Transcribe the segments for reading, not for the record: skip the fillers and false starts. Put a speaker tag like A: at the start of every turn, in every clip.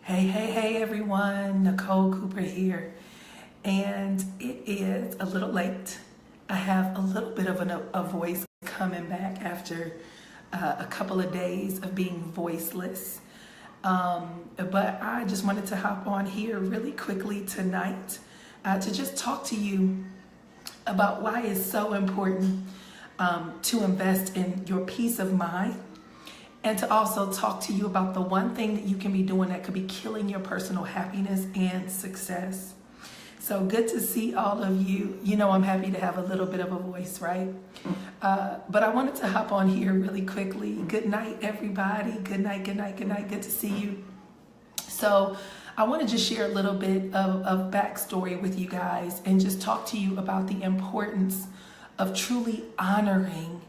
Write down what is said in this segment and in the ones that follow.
A: Hey everyone, Nicole Cooper here. And it is a little late. I have a little bit of a voice coming back after a couple of days of being voiceless. But I just wanted to hop on here really quickly tonight to just talk to you about why it's so important to invest in your peace of mind. And to also talk to you about the one thing that you can be doing that could be killing your personal happiness and success. So good to see all of you. You know I'm happy to have a little bit of a voice, right? But I wanted to hop on here really quickly. Good night, everybody. Good night. Good to see you. So I want to just share a little bit of backstory with you guys and just talk to you about the importance of truly honoring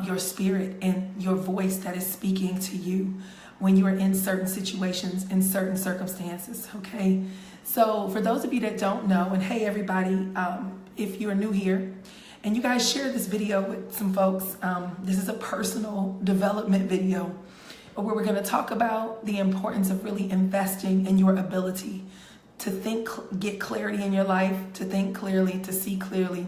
A: your spirit and your voice that is speaking to you when you are in certain situations, in certain circumstances, okay? So for those of you that don't know, and hey everybody, if you're new here, and you guys share this video with some folks, this is a personal development video where we're gonna talk about the importance of really investing in your ability to think, get clarity in your life, to think clearly, to see clearly,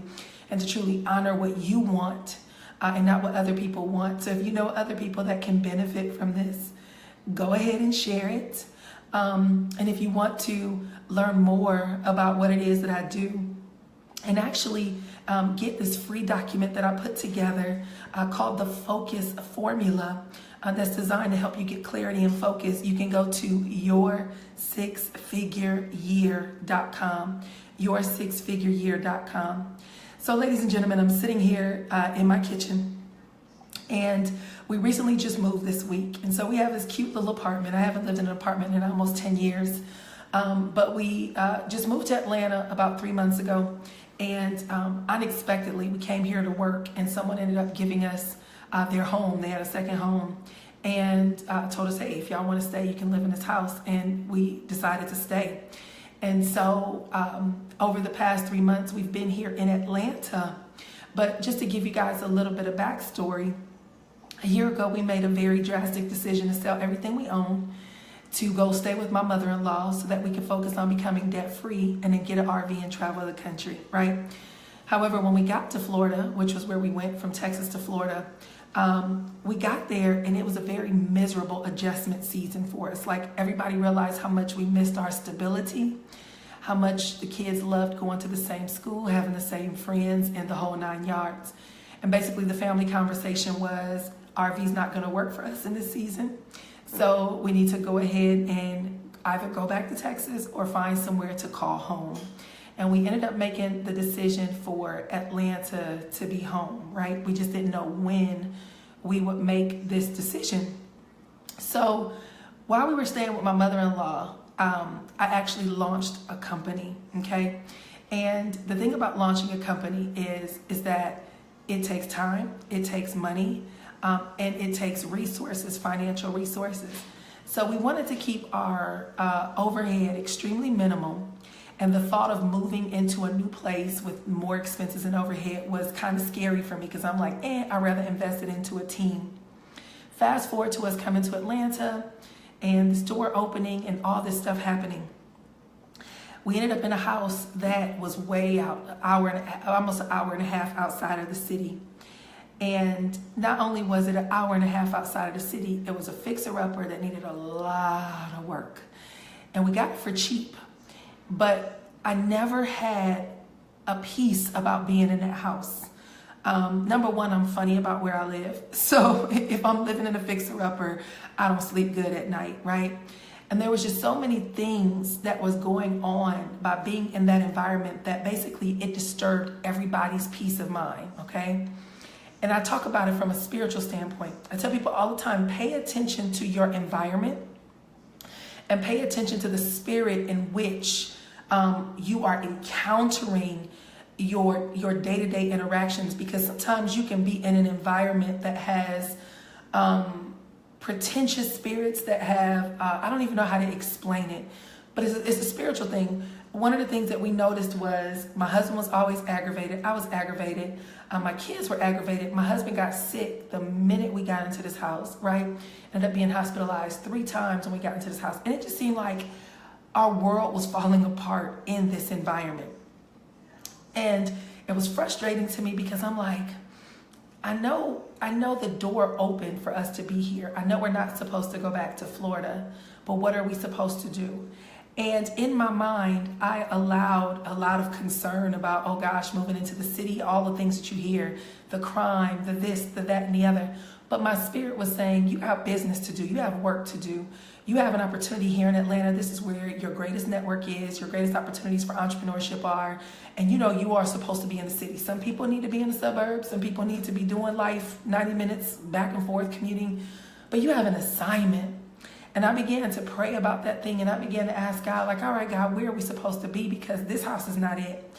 A: and to truly honor what you want and not what other people want. So if you know other people that can benefit from this, go ahead and share it. And if you want to learn more about what it is that I do and actually get this free document that I put together called the Focus Formula that's designed to help you get clarity and focus, you can go to yoursixfigureyear.com, yoursixfigureyear.com. So ladies and gentlemen, I'm sitting here in my kitchen and we recently just moved this week. And so we have this cute little apartment. I haven't lived in an apartment in almost 10 years, but we just moved to Atlanta about 3 months ago. And unexpectedly, we came here to work and someone ended up giving us their home. They had a second home and told us, hey, if y'all want to stay, you can live in this house. And we decided to stay. And so over the past 3 months, we've been here in Atlanta. But just to give you guys a little bit of backstory, a year ago, we made a very drastic decision to sell everything we own to go stay with my mother-in-law so that we could focus on becoming debt-free and then get an RV and travel the country, right? However, when we got to Florida, which was where we went from Texas to Florida, we got there and it was a very miserable adjustment season for us. Like everybody realized how much we missed our stability, how much the kids loved going to the same school, having the same friends, and the whole 9 yards. And basically the family conversation was, RV's not gonna work for us in this season. So we need to go ahead and either go back to Texas or find somewhere to call home. And we ended up making the decision for Atlanta to be home, right? We just didn't know when we would make this decision. So while we were staying with my mother-in-law, I actually launched a company, okay? And the thing about launching a company is that it takes time, it takes money, and it takes resources, financial resources. So we wanted to keep our overhead extremely minimal. And the thought of moving into a new place with more expenses and overhead was kind of scary for me because I'm like, I'd rather invest it into a team. Fast forward to us coming to Atlanta and the store opening and all this stuff happening. We ended up in a house that was way out, almost an hour and a half outside of the city. And not only was it an hour and a half outside of the city, it was a fixer-upper that needed a lot of work. And we got it for cheap. But I never had a peace about being in that house. Number one, I'm funny about where I live. So if I'm living in a fixer-upper, I don't sleep good at night, right? And there was just so many things that was going on by being in that environment that basically it disturbed everybody's peace of mind, okay? And I talk about it from a spiritual standpoint. I tell people all the time, pay attention to your environment and pay attention to the spirit in which you are encountering your day-to-day interactions, because sometimes you can be in an environment that has pretentious spirits that have, I don't even know how to explain it, but it's a spiritual thing. One of the things that we noticed was my husband was always aggravated. I was aggravated. My kids were aggravated. My husband got sick the minute we got into this house, right? Ended up being hospitalized 3 times when we got into this house. And it just seemed like our world was falling apart in this environment. And it was frustrating to me because I'm like, I know the door opened for us to be here. I know we're not supposed to go back to Florida, but what are we supposed to do? And in my mind, I allowed a lot of concern about, oh gosh, moving into the city, all the things that you hear, the crime, the this, the that, and the other. But my spirit was saying, you have business to do. You have work to do. You have an opportunity here in Atlanta. This is where your greatest network is, your greatest opportunities for entrepreneurship are. And you know, you are supposed to be in the city. Some people need to be in the suburbs. Some people need to be doing life 90 minutes back and forth commuting. But you have an assignment. And I began to pray about that thing, and I began to ask God, like, all right, God, where are we supposed to be? Because this house is not it.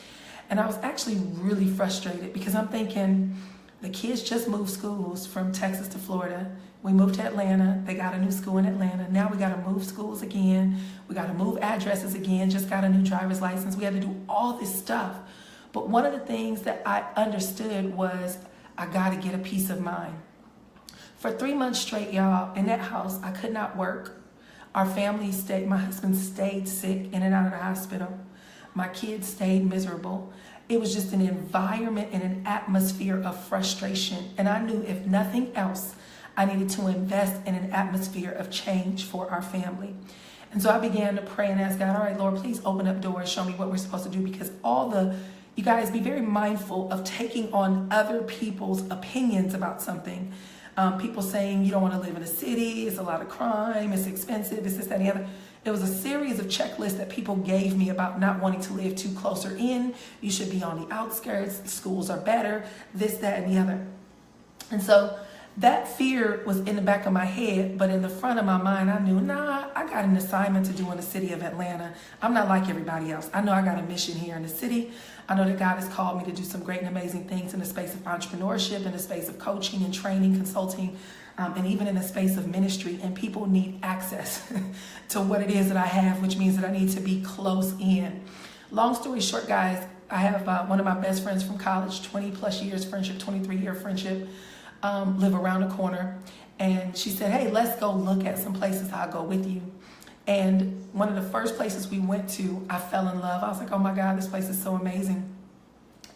A: And I was actually really frustrated because I'm thinking, the kids just moved schools from Texas to Florida. We moved to Atlanta. They got a new school in Atlanta. Now we got to move schools again. We got to move addresses again. Just got a new driver's license. We had to do all this stuff. But one of the things that I understood was I got to get a peace of mind. For 3 months straight, y'all, in that house, I could not work. Our family stayed, my husband stayed sick in and out of the hospital. My kids stayed miserable. It was just an environment and an atmosphere of frustration. And I knew if nothing else, I needed to invest in an atmosphere of change for our family. And so I began to pray and ask God, all right, Lord, please open up doors, show me what we're supposed to do, because you guys be very mindful of taking on other people's opinions about something. People saying you don't want to live in a city, it's a lot of crime, it's expensive, it's this, that, and the other. It was a series of checklists that people gave me about not wanting to live too closer in. You should be on the outskirts, schools are better, this, that, and the other. And so that fear was in the back of my head, but in the front of my mind, I knew, I got an assignment to do in the city of Atlanta. I'm not like everybody else. I know I got a mission here in the city. I know that God has called me to do some great and amazing things in the space of entrepreneurship, in the space of coaching and training, consulting, and even in the space of ministry. And people need access to what it is that I have, which means that I need to be close in. Long story short, guys, I have one of my best friends from college, 20 plus years friendship, 23-year friendship, live around the corner. And she said, hey, let's go look at some places. I'll go with you. And one of the first places we went to, I fell in love. I was like, oh my God, this place is so amazing.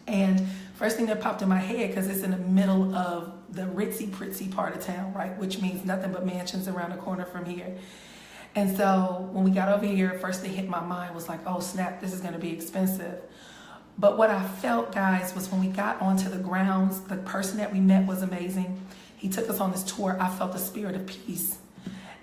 A: And first thing that popped in my head, because it's in the middle of the ritzy-pritzy part of town, right? Which means nothing but mansions around the corner from here. And so when we got over here, first thing hit my mind was like, oh snap, this is going to be expensive. But what I felt, guys, was when we got onto the grounds, the person that we met was amazing. He took us on this tour. I felt the spirit of peace.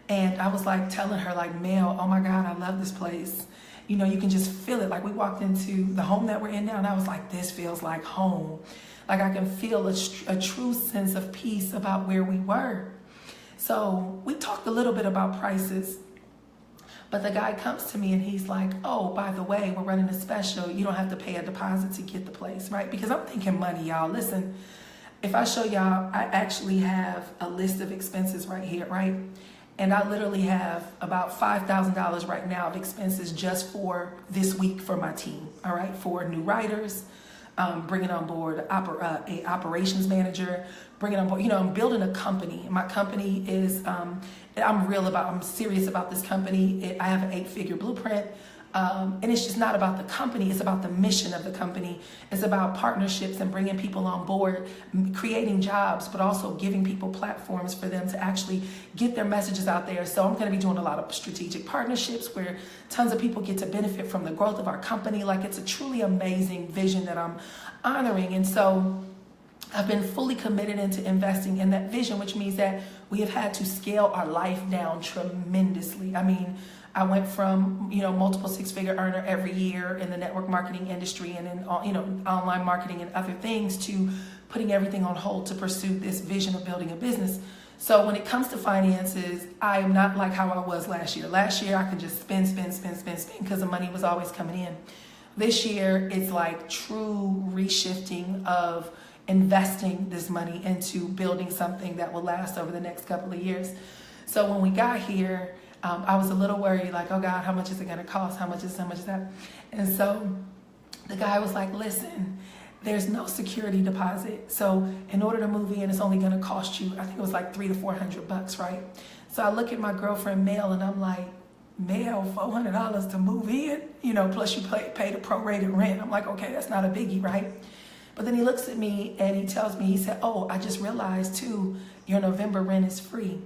A: And I was like telling her, like, Mel, oh my God, I love this place. You know, you can just feel it. Like, we walked into the home that we're in now, and I was like, this feels like home. Like, I can feel a true sense of peace about where we were. So we talked a little bit about prices. But the guy comes to me and he's like, oh, by the way, we're running a special. You don't have to pay a deposit to get the place, right? Because I'm thinking money, y'all. Listen, if I show y'all, I actually have a list of expenses right here, right? And I literally have about $5,000 right now of expenses just for this week for my team, all right? For new writers, bringing on board a operations manager, bringing on board, you know, I'm building a company. My company is, I'm serious about this company. I have an 8-figure blueprint. And it's just not about the company, it's about the mission of the company. It's about partnerships and bringing people on board, creating jobs, but also giving people platforms for them to actually get their messages out there. So I'm going to be doing a lot of strategic partnerships where tons of people get to benefit from the growth of our company. Like, it's a truly amazing vision that I'm honoring. And so I've been fully committed into investing in that vision, which means that we have had to scale our life down tremendously. I mean, I went from, you know, multiple 6-figure earner every year in the network marketing industry and in, you know, online marketing and other things to putting everything on hold to pursue this vision of building a business. So when it comes to finances, I am not like how I was last year. Last year, I could just spend because the money was always coming in. This year, it's like true reshifting of investing this money into building something that will last over the next couple of years. So when we got here, I was a little worried, like, oh God, how much is it going to cost? How much is that? And so the guy was like, listen, there's no security deposit. So in order to move in, it's only going to cost you, I think it was like $300 to $400, right? So I look at my girlfriend Mel and I'm like, Mel, $400 to move in, plus you pay the prorated rent. I'm like, okay, that's not a biggie, right? But then he looks at me and he tells me, he said, oh, I just realized too, your November rent is free.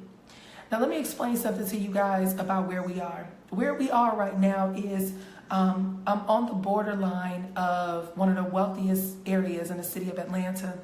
A: Now let me explain something to you guys about where we are. Where we are right now is I'm on the borderline of one of the wealthiest areas in the city of Atlanta.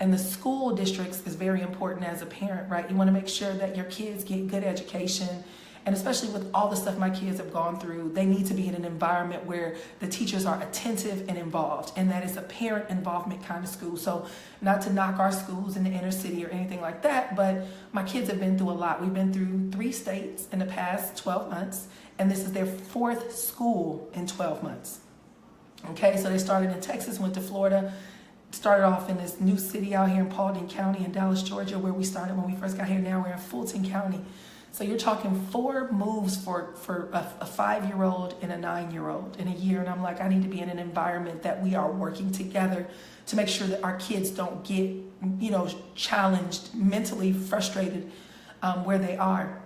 A: And the school districts is very important as a parent, right? You want to make sure that your kids get good education. And especially with all the stuff my kids have gone through, they need to be in an environment where the teachers are attentive and involved. And that is a parent involvement kind of school. So not to knock our schools in the inner city or anything like that, but my kids have been through a lot. We've been through 3 states in the past 12 months. And this is their 4th school in 12 months. Okay, so they started in Texas, went to Florida, started off in this new city out here in Paulding County in Dallas, Georgia, where we started when we first got here. Now we're in Fulton County. So you're talking 4 moves for a 5-year-old and a 9-year-old in a year. And I'm like, I need to be in an environment that we are working together to make sure that our kids don't get, challenged, mentally frustrated where they are.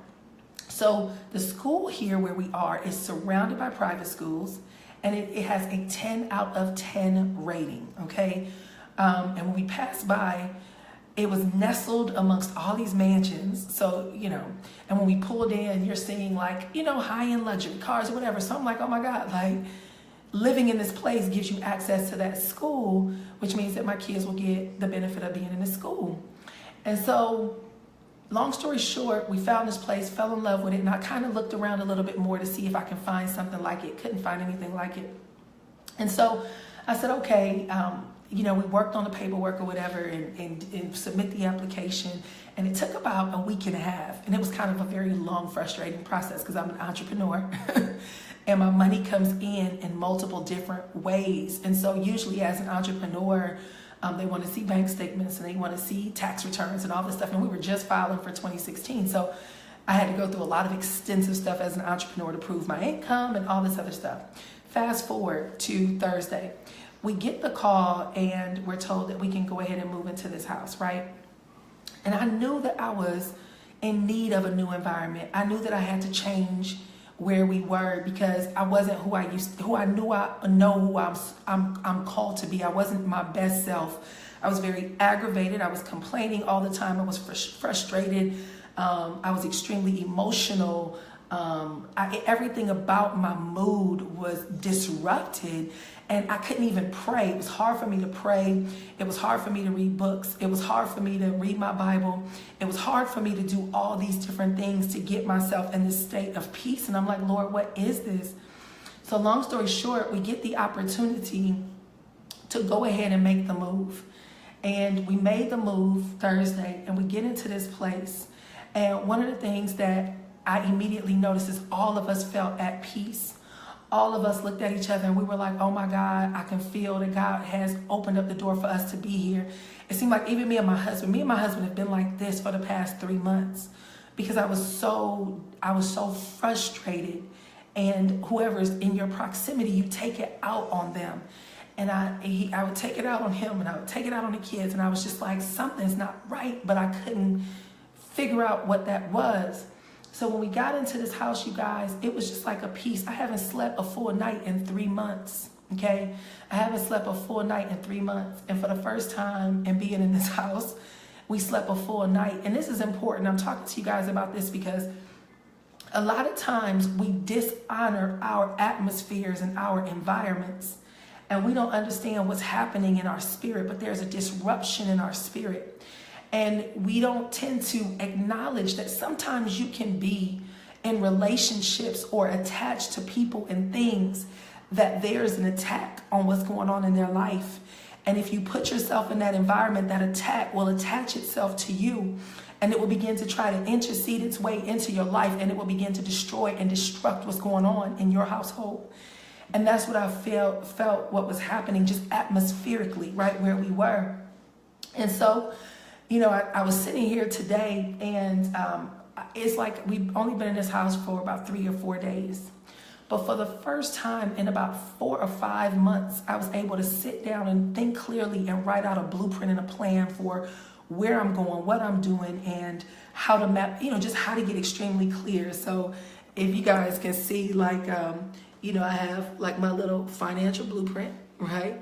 A: So the school here where we are is surrounded by private schools, and it has a 10 out of 10 rating, okay? And when we passed by, it was nestled amongst all these mansions. So, and when we pulled in, you're seeing like, high-end luxury cars or whatever. So I'm like, oh my God, like living in this place gives you access to that school, which means that my kids will get the benefit of being in this school. And so long story short, we found this place, fell in love with it, and I kind of looked around a little bit more to see if I can find something like it. Couldn't find anything like it. And so I said, okay, we worked on the paperwork or whatever and submit the application. And it took about a week and a half. And it was kind of a very long, frustrating process because I'm an entrepreneur. And my money comes in multiple different ways. And so usually as an entrepreneur, they want to see bank statements and they want to see tax returns and all this stuff. And we were just filing for 2016. So I had to go through a lot of extensive stuff as an entrepreneur to prove my income and all this other stuff. Fast forward to Thursday. We get the call and we're told that we can go ahead and move into this house, right? And I knew that I was in need of a new environment. I knew that I had to change where we were because I wasn't who I'm called to be. I wasn't my best self. I was very aggravated. I was complaining all the time. I was frustrated. I was extremely emotional. Everything about my mood was disrupted and I couldn't even pray. It was hard for me to pray. It was hard for me to read books. It was hard for me to read my Bible. It was hard for me to do all these different things to get myself in this state of peace. And I'm like, Lord, what is this? So long story short, we get the opportunity to go ahead and make the move. And we made the move Thursday and we get into this place. And one of the things that I immediately noticed is all of us felt at peace. All of us looked at each other and we were like, oh my God, I can feel that God has opened up the door for us to be here. It seemed like even me and my husband have been like this for the past 3 months because I was so frustrated, and whoever's in your proximity, you take it out on them. And I would take it out on him and I would take it out on the kids. And I was just like, something's not right, but I couldn't figure out what that was. So when we got into this house, you guys, it was just like a peace. I haven't slept a full night in 3 months, okay? I haven't slept a full night in 3 months. And for the first time in being in this house, we slept a full night. And this is important. I'm talking to you guys about this because a lot of times we dishonor our atmospheres and our environments. And we don't understand what's happening in our spirit, but there's a disruption in our spirit. And we don't tend to acknowledge that sometimes you can be in relationships or attached to people and things that there's an attack on what's going on in their life. And if you put yourself in that environment, that attack will attach itself to you and it will begin to try to intercede its way into your life, and it will begin to destroy and destruct what's going on in your household. And that's what I felt what was happening just atmospherically, right where we were. And so, I was sitting here today and it's like we've only been in this house for about 3 or 4 days. But for the first time in about 4 or 5 months, I was able to sit down and think clearly and write out a blueprint and a plan for where I'm going, what I'm doing, and how to map, just how to get extremely clear. So if you guys can see, like, I have like my little financial blueprint, right?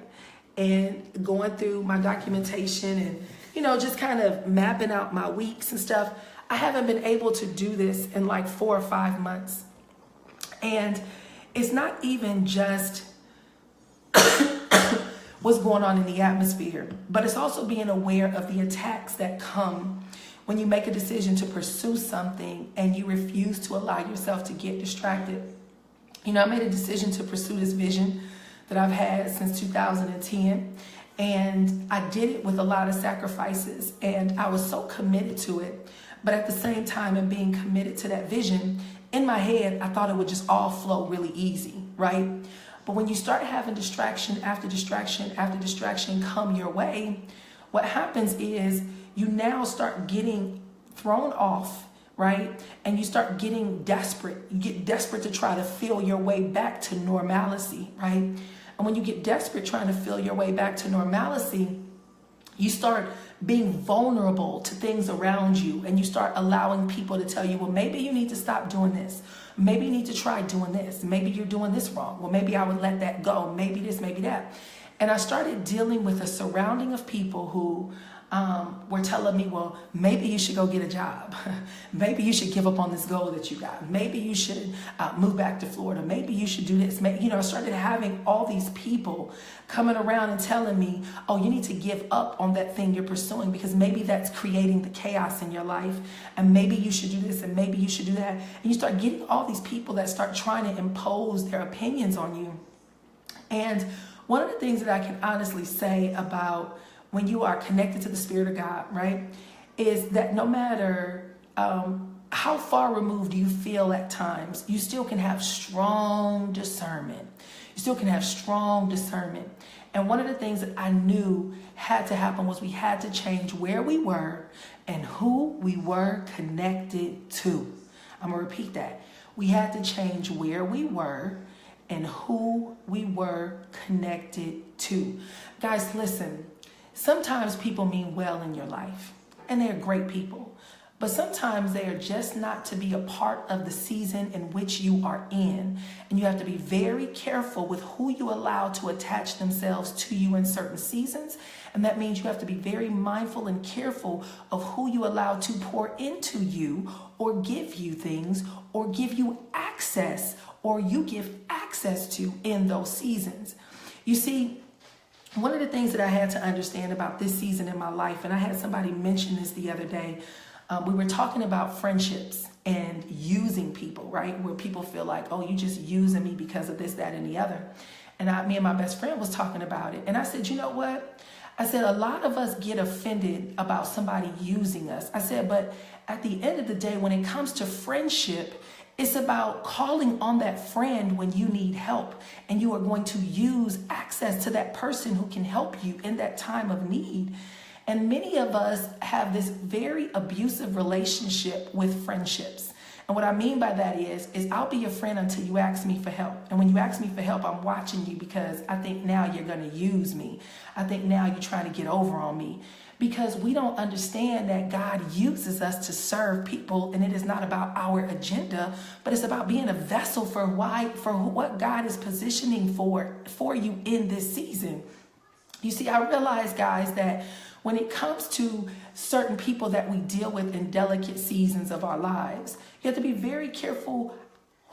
A: And going through my documentation and, just kind of mapping out my weeks and stuff. I haven't been able to do this in like 4 or 5 months. And it's not even just what's going on in the atmosphere, but it's also being aware of the attacks that come when you make a decision to pursue something and you refuse to allow yourself to get distracted. I made a decision to pursue this vision that I've had since 2010, and I did it with a lot of sacrifices, and I was so committed to it. But at the same time, in being committed to that vision, in my head, I thought it would just all flow really easy, right? But when you start having distraction after distraction after distraction come your way, what happens is you now start getting thrown off, right? And you start getting desperate. You get desperate to try to feel your way back to normalcy, right? And when you get desperate trying to feel your way back to normalcy, you start being vulnerable to things around you, and you start allowing people to tell you, well, maybe you need to stop doing this. Maybe you need to try doing this. Maybe you're doing this wrong. Well, maybe I would let that go. Maybe this, maybe that. And I started dealing with a surrounding of people who were telling me, well, maybe you should go get a job. Maybe you should give up on this goal that you got. Maybe you should move back to Florida. Maybe you should do this. I started having all these people coming around and telling me, oh, you need to give up on that thing you're pursuing because maybe that's creating the chaos in your life. And maybe you should do this and maybe you should do that. And you start getting all these people that start trying to impose their opinions on you. And one of the things that I can honestly say about when you are connected to the Spirit of God, right, is that no matter how far removed you feel at times, you still can have strong discernment. You still can have strong discernment. And one of the things that I knew had to happen was we had to change where we were and who we were connected to. I'm going to repeat that. We had to change where we were and who we were connected to. Guys, listen. Sometimes people mean well in your life, and they're great people. But sometimes they are just not to be a part of the season in which you are in. And you have to be very careful with who you allow to attach themselves to you in certain seasons. And that means you have to be very mindful and careful of who you allow to pour into you or give you things or give you access or you give access to in those seasons. You see, one of the things that I had to understand about this season in my life, and I had somebody mention this the other day, we were talking about friendships and using people, right? Where people feel like, oh, you just using me because of this, that, and the other. And me and my best friend was talking about it. And I said, you know what? I said, a lot of us get offended about somebody using us. I said, but at the end of the day, when it comes to friendship, it's about calling on that friend when you need help, and you are going to use access to that person who can help you in that time of need. And many of us have this very abusive relationship with friendships. And what I mean by that is I'll be your friend until you ask me for help. And when you ask me for help, I'm watching you because I think now you're going to use me. I think now you're trying to get over on me. Because we don't understand that God uses us to serve people, and it is not about our agenda, but it's about being a vessel for what God is positioning for you in this season. You see, I realize, guys, that when it comes to certain people that we deal with in delicate seasons of our lives, you have to be very careful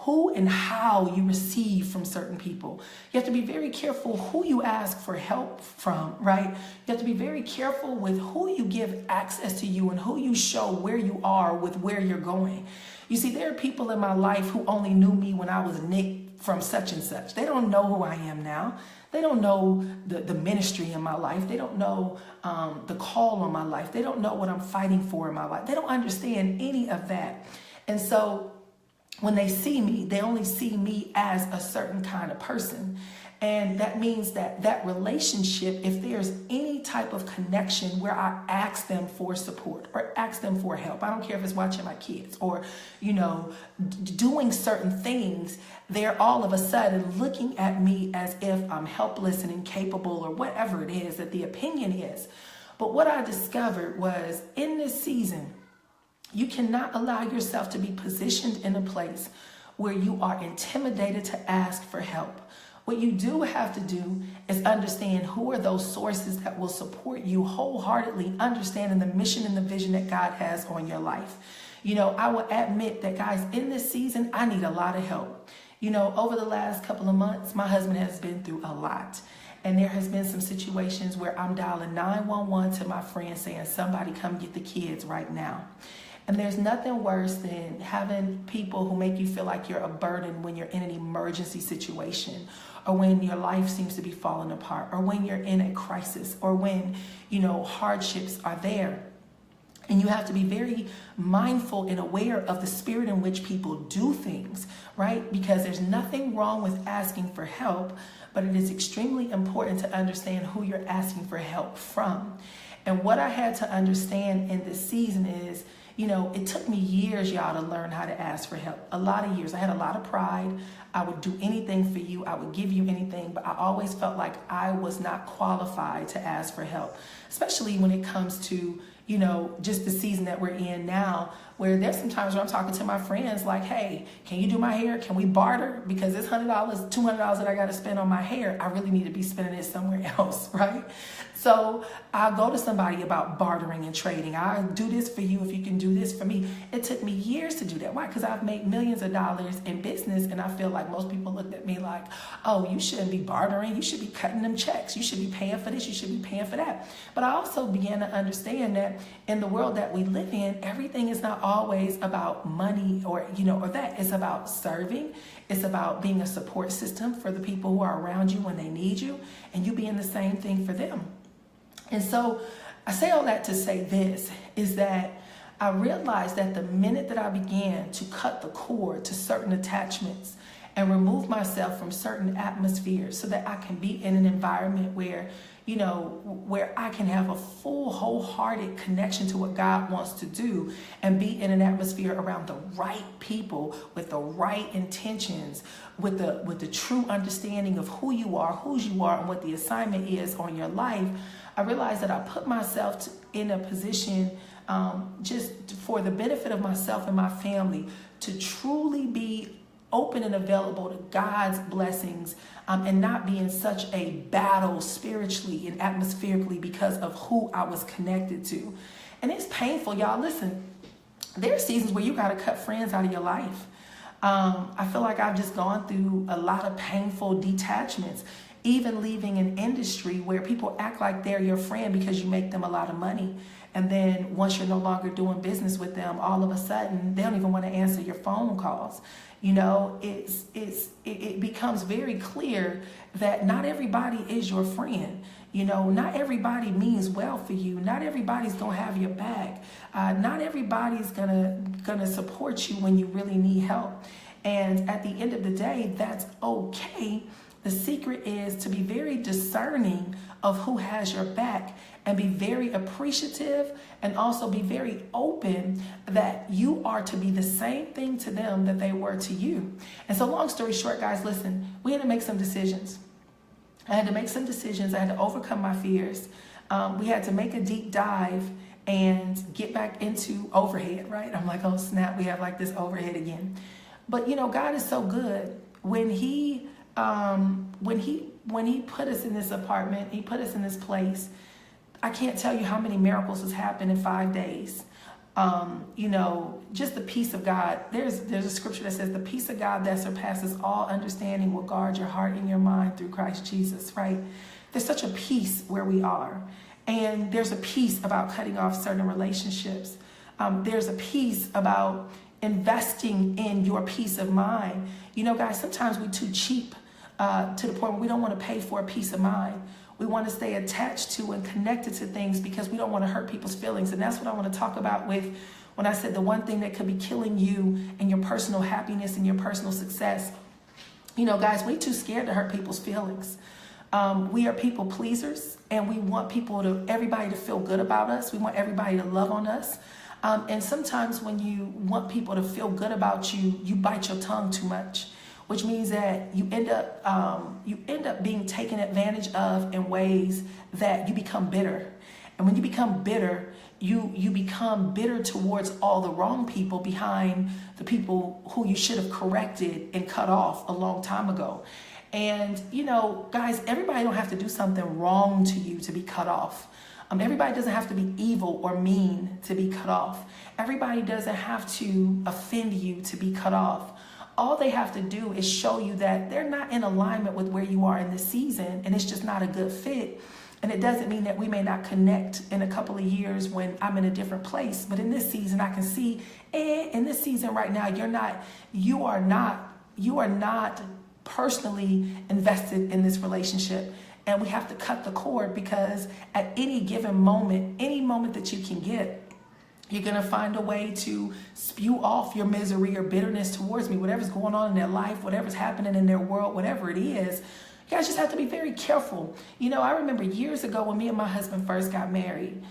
A: who and how you receive from certain people. You have to be very careful who you ask for help from, right? You have to be very careful with who you give access to you and who you show where you are with where you're going. You see, there are people in my life who only knew me when I was Nick from such and such. They don't know who I am now. They don't know the ministry in my life. They don't know the call on my life. They don't know what I'm fighting for in my life. They don't understand any of that. And so when they see me, they only see me as a certain kind of person. And that means that that relationship, if there's any type of connection where I ask them for support or ask them for help, I don't care if it's watching my kids or, doing certain things, they're all of a sudden looking at me as if I'm helpless and incapable or whatever it is that the opinion is. But what I discovered was in this season, you cannot allow yourself to be positioned in a place where you are intimidated to ask for help. What you do have to do is understand who are those sources that will support you wholeheartedly, understanding the mission and the vision that God has on your life. I will admit that, guys, in this season, I need a lot of help. Over the last couple of months, my husband has been through a lot. And there has been some situations where I'm dialing 911 to my friend saying, somebody come get the kids right now. And there's nothing worse than having people who make you feel like you're a burden when you're in an emergency situation, or when your life seems to be falling apart, or when you're in a crisis, or when, hardships are there. And you have to be very mindful and aware of the spirit in which people do things, right? Because there's nothing wrong with asking for help, but it is extremely important to understand who you're asking for help from. And what I had to understand in this season is, it took me years, y'all, to learn how to ask for help. A lot of years. I had a lot of pride. I would do anything for you. I would give you anything, but I always felt like I was not qualified to ask for help, especially when it comes to, just the season that we're in now, where there's some times where I'm talking to my friends like, hey, can you do my hair? Can we barter? Because this $100, $200 that I got to spend on my hair, I really need to be spending it somewhere else, right? So I'll go to somebody about bartering and trading. I'll do this for you if you can do this for me. It took me years to do that. Why? Because I've made millions of dollars in business, and I feel like most people looked at me like, oh, you shouldn't be bartering. You should be cutting them checks. You should be paying for this. You should be paying for that. But I also began to understand that in the world that we live in, everything is not always about money or that. It's about serving. It's about being a support system for the people who are around you when they need you, and you being the same thing for them. And so I say all that to say this, is that I realized that the minute that I began to cut the cord to certain attachments and remove myself from certain atmospheres so that I can be in an environment where, where I can have a full, wholehearted connection to what God wants to do, and be in an atmosphere around the right people with the right intentions, with the true understanding of who you are, whose you are, and what the assignment is on your life. I realized that I put myself in a position just for the benefit of myself and my family to truly be open and available to God's blessings, and not be in such a battle spiritually and atmospherically because of who I was connected to. And it's painful, y'all. Listen, there are seasons where you got to cut friends out of your life. I feel like I've just gone through a lot of painful detachments, even leaving an industry where people act like they're your friend because you make them a lot of money. And then once you're no longer doing business with them, all of a sudden, they don't even want to answer your phone calls. It becomes very clear that not everybody is your friend. Not everybody means well for you. Not everybody's going to have your back. Not everybody's gonna support you when you really need help. And at the end of the day, that's okay. The secret is to be very discerning of who has your back, and be very appreciative, and also be very open that you are to be the same thing to them that they were to you. And so long story short, guys, listen, we had to make some decisions. I had to make some decisions. I had to overcome my fears. We had to make a deep dive and get back into overhead, right? I'm like, oh snap, we have like this overhead again. But God is so good. When he put us in this apartment, he put us in this place, I can't tell you how many miracles has happened in 5 days. Just the peace of God. There's a scripture that says the peace of God that surpasses all understanding will guard your heart and your mind through Christ Jesus, right? There's such a peace where we are. And there's a peace about cutting off certain relationships. There's a peace about investing in your peace of mind. Guys, sometimes we're too cheap to the point where we don't want to pay for a peace of mind. We want to stay attached to and connected to things because we don't want to hurt people's feelings. And that's what I want to talk about with when I said the one thing that could be killing you and your personal happiness and your personal success. You know, guys, we're too scared to hurt people's feelings. We are people pleasers, and we want everybody to feel good about us. We want everybody to love on us. And sometimes when you want people to feel good about you, you bite your tongue too much, which means that you end up being taken advantage of in ways that you become bitter. And when you become bitter, you become bitter towards all the wrong people behind the people who you should have corrected and cut off a long time ago. And, you know, guys, everybody don't have to do something wrong to you to be cut off. Everybody doesn't have to be evil or mean to be cut off. Everybody doesn't have to offend you to be cut off. All they have to do is show you that they're not in alignment with where you are in this season, and it's just not a good fit. And it doesn't mean that we may not connect in a couple of years when I'm in a different place. But in this season, I can see, in this season right now, you are not personally invested in this relationship. And we have to cut the cord, because at any given moment, any moment that you can get, you're going to find a way to spew off your misery or bitterness towards me, whatever's going on in their life, whatever's happening in their world, whatever it is. You guys just have to be very careful. You know, I remember years ago when me and my husband first got married,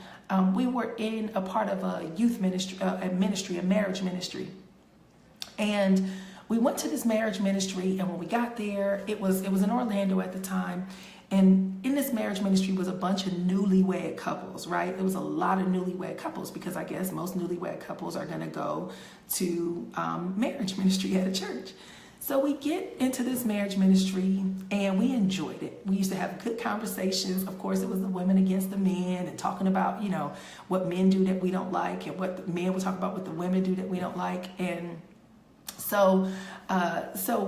A: we were in a part of a youth ministry, a marriage ministry. And we went to this marriage ministry, and when we got there, it was in Orlando at the time. And in this marriage ministry was a bunch of newlywed couples, right? It was a lot of newlywed couples, because I guess most newlywed couples are going to go to marriage ministry at a church. So we get into this marriage ministry, and we enjoyed it. We used to have good conversations. Of course, it was the women against the men, and talking about, you know, what men do that we don't like, and what the men would talk about what the women do that we don't like. And so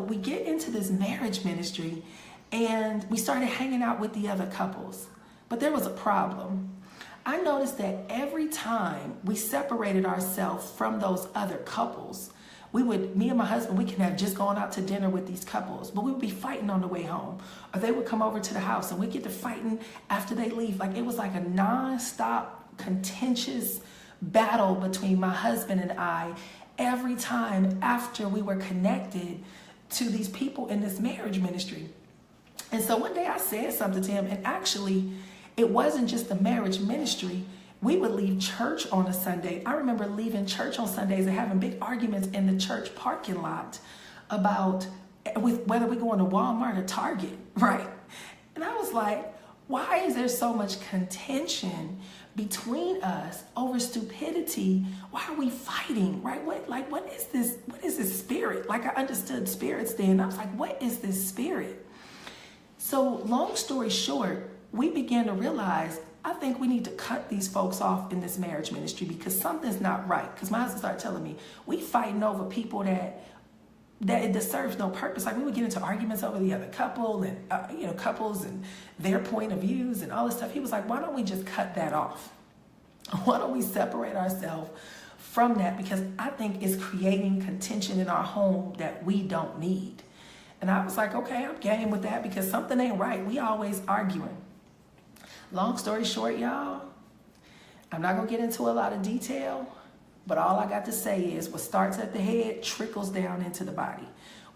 A: we get into this marriage ministry, and we started hanging out with the other couples. But there was a problem. I noticed that every time we separated ourselves from those other couples, me and my husband, we can have just gone out to dinner with these couples, but we would be fighting on the way home. Or they would come over to the house, and we'd get to fighting after they leave. Like, it was like a non-stop, contentious battle between my husband and I every time after we were connected to these people in this marriage ministry. And so one day I said something to him, and actually it wasn't just the marriage ministry. We would leave church on a Sunday. I remember leaving church on Sundays and having big arguments in the church parking lot about whether we're going to Walmart or Target, right? And I was like, why is there so much contention between us over stupidity? Why are we fighting, right? What is this? What is this spirit? Like, I understood spirits then. I was like, what is this spirit? So long story short, we began to realize, I think we need to cut these folks off in this marriage ministry, because something's not right. Because my husband started telling me, we fighting over people that it serves no purpose. Like, we would get into arguments over the other couple and, couples and their point of views and all this stuff. He was like, why don't we just cut that off? Why don't we separate ourselves from that? Because I think it's creating contention in our home that we don't need. And I was like, okay, I'm game with that, because something ain't right. We always arguing. Long story short, y'all, I'm not going to get into a lot of detail, but all I got to say is what starts at the head trickles down into the body.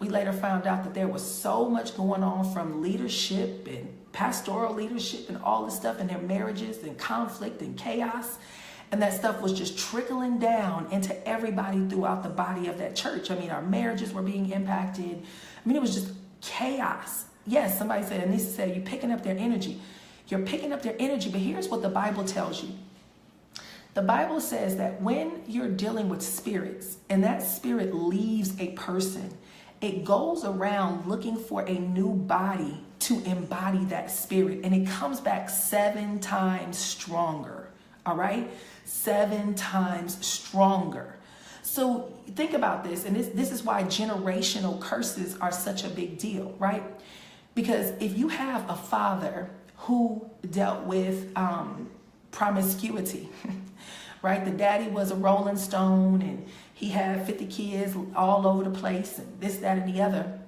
A: We later found out that there was so much going on from leadership and pastoral leadership and all this stuff in their marriages and conflict and chaos. And that stuff was just trickling down into everybody throughout the body of that church. I mean, our marriages were being impacted. I mean, it was just chaos. Yes, somebody said, Anissa said, you're picking up their energy. You're picking up their energy, but here's what the Bible tells you. The Bible says that when you're dealing with spirits and that spirit leaves a person, it goes around looking for a new body to embody that spirit, and it comes back 7 times stronger. All right? 7 times stronger. So think about this, and this is why generational curses are such a big deal, right? Because if you have a father who dealt with promiscuity, right? The daddy was a Rolling Stone, and he had 50 kids all over the place, and this, that, and the other,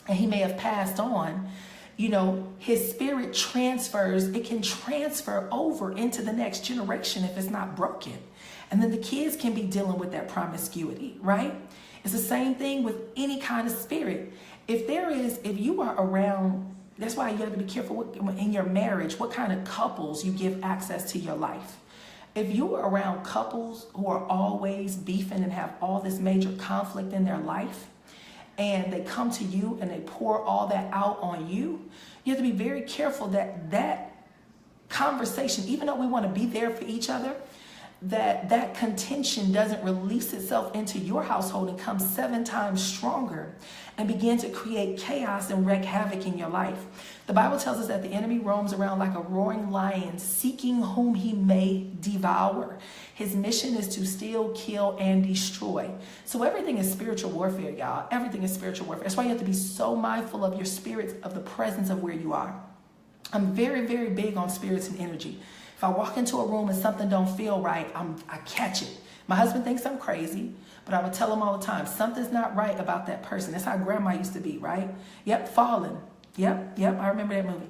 A: and he may have passed on. You know, his spirit transfers, it can transfer over into the next generation if it's not broken. And then the kids can be dealing with that promiscuity, right? It's the same thing with any kind of spirit. If you are around, that's why you have to be careful in your marriage, what kind of couples you give access to your life. If you are around couples who are always beefing and have all this major conflict in their life, and they come to you and they pour all that out on you, you have to be very careful that conversation, even though we want to be there for each other, that contention doesn't release itself into your household and come 7 times stronger and begin to create chaos and wreak havoc in your life. The Bible tells us that the enemy roams around like a roaring lion, seeking whom he may devour. His mission is to steal, kill, and destroy. So everything is spiritual warfare, y'all. Everything is spiritual warfare. That's why you have to be so mindful of your spirits, of the presence of where you are. I'm very, very big on spirits and energy. If I walk into a room and something don't feel right, I catch it. My husband thinks I'm crazy, but I would tell him all the time, something's not right about that person. That's how grandma used to be, right? Yep, Fallen. Yep, I remember that movie.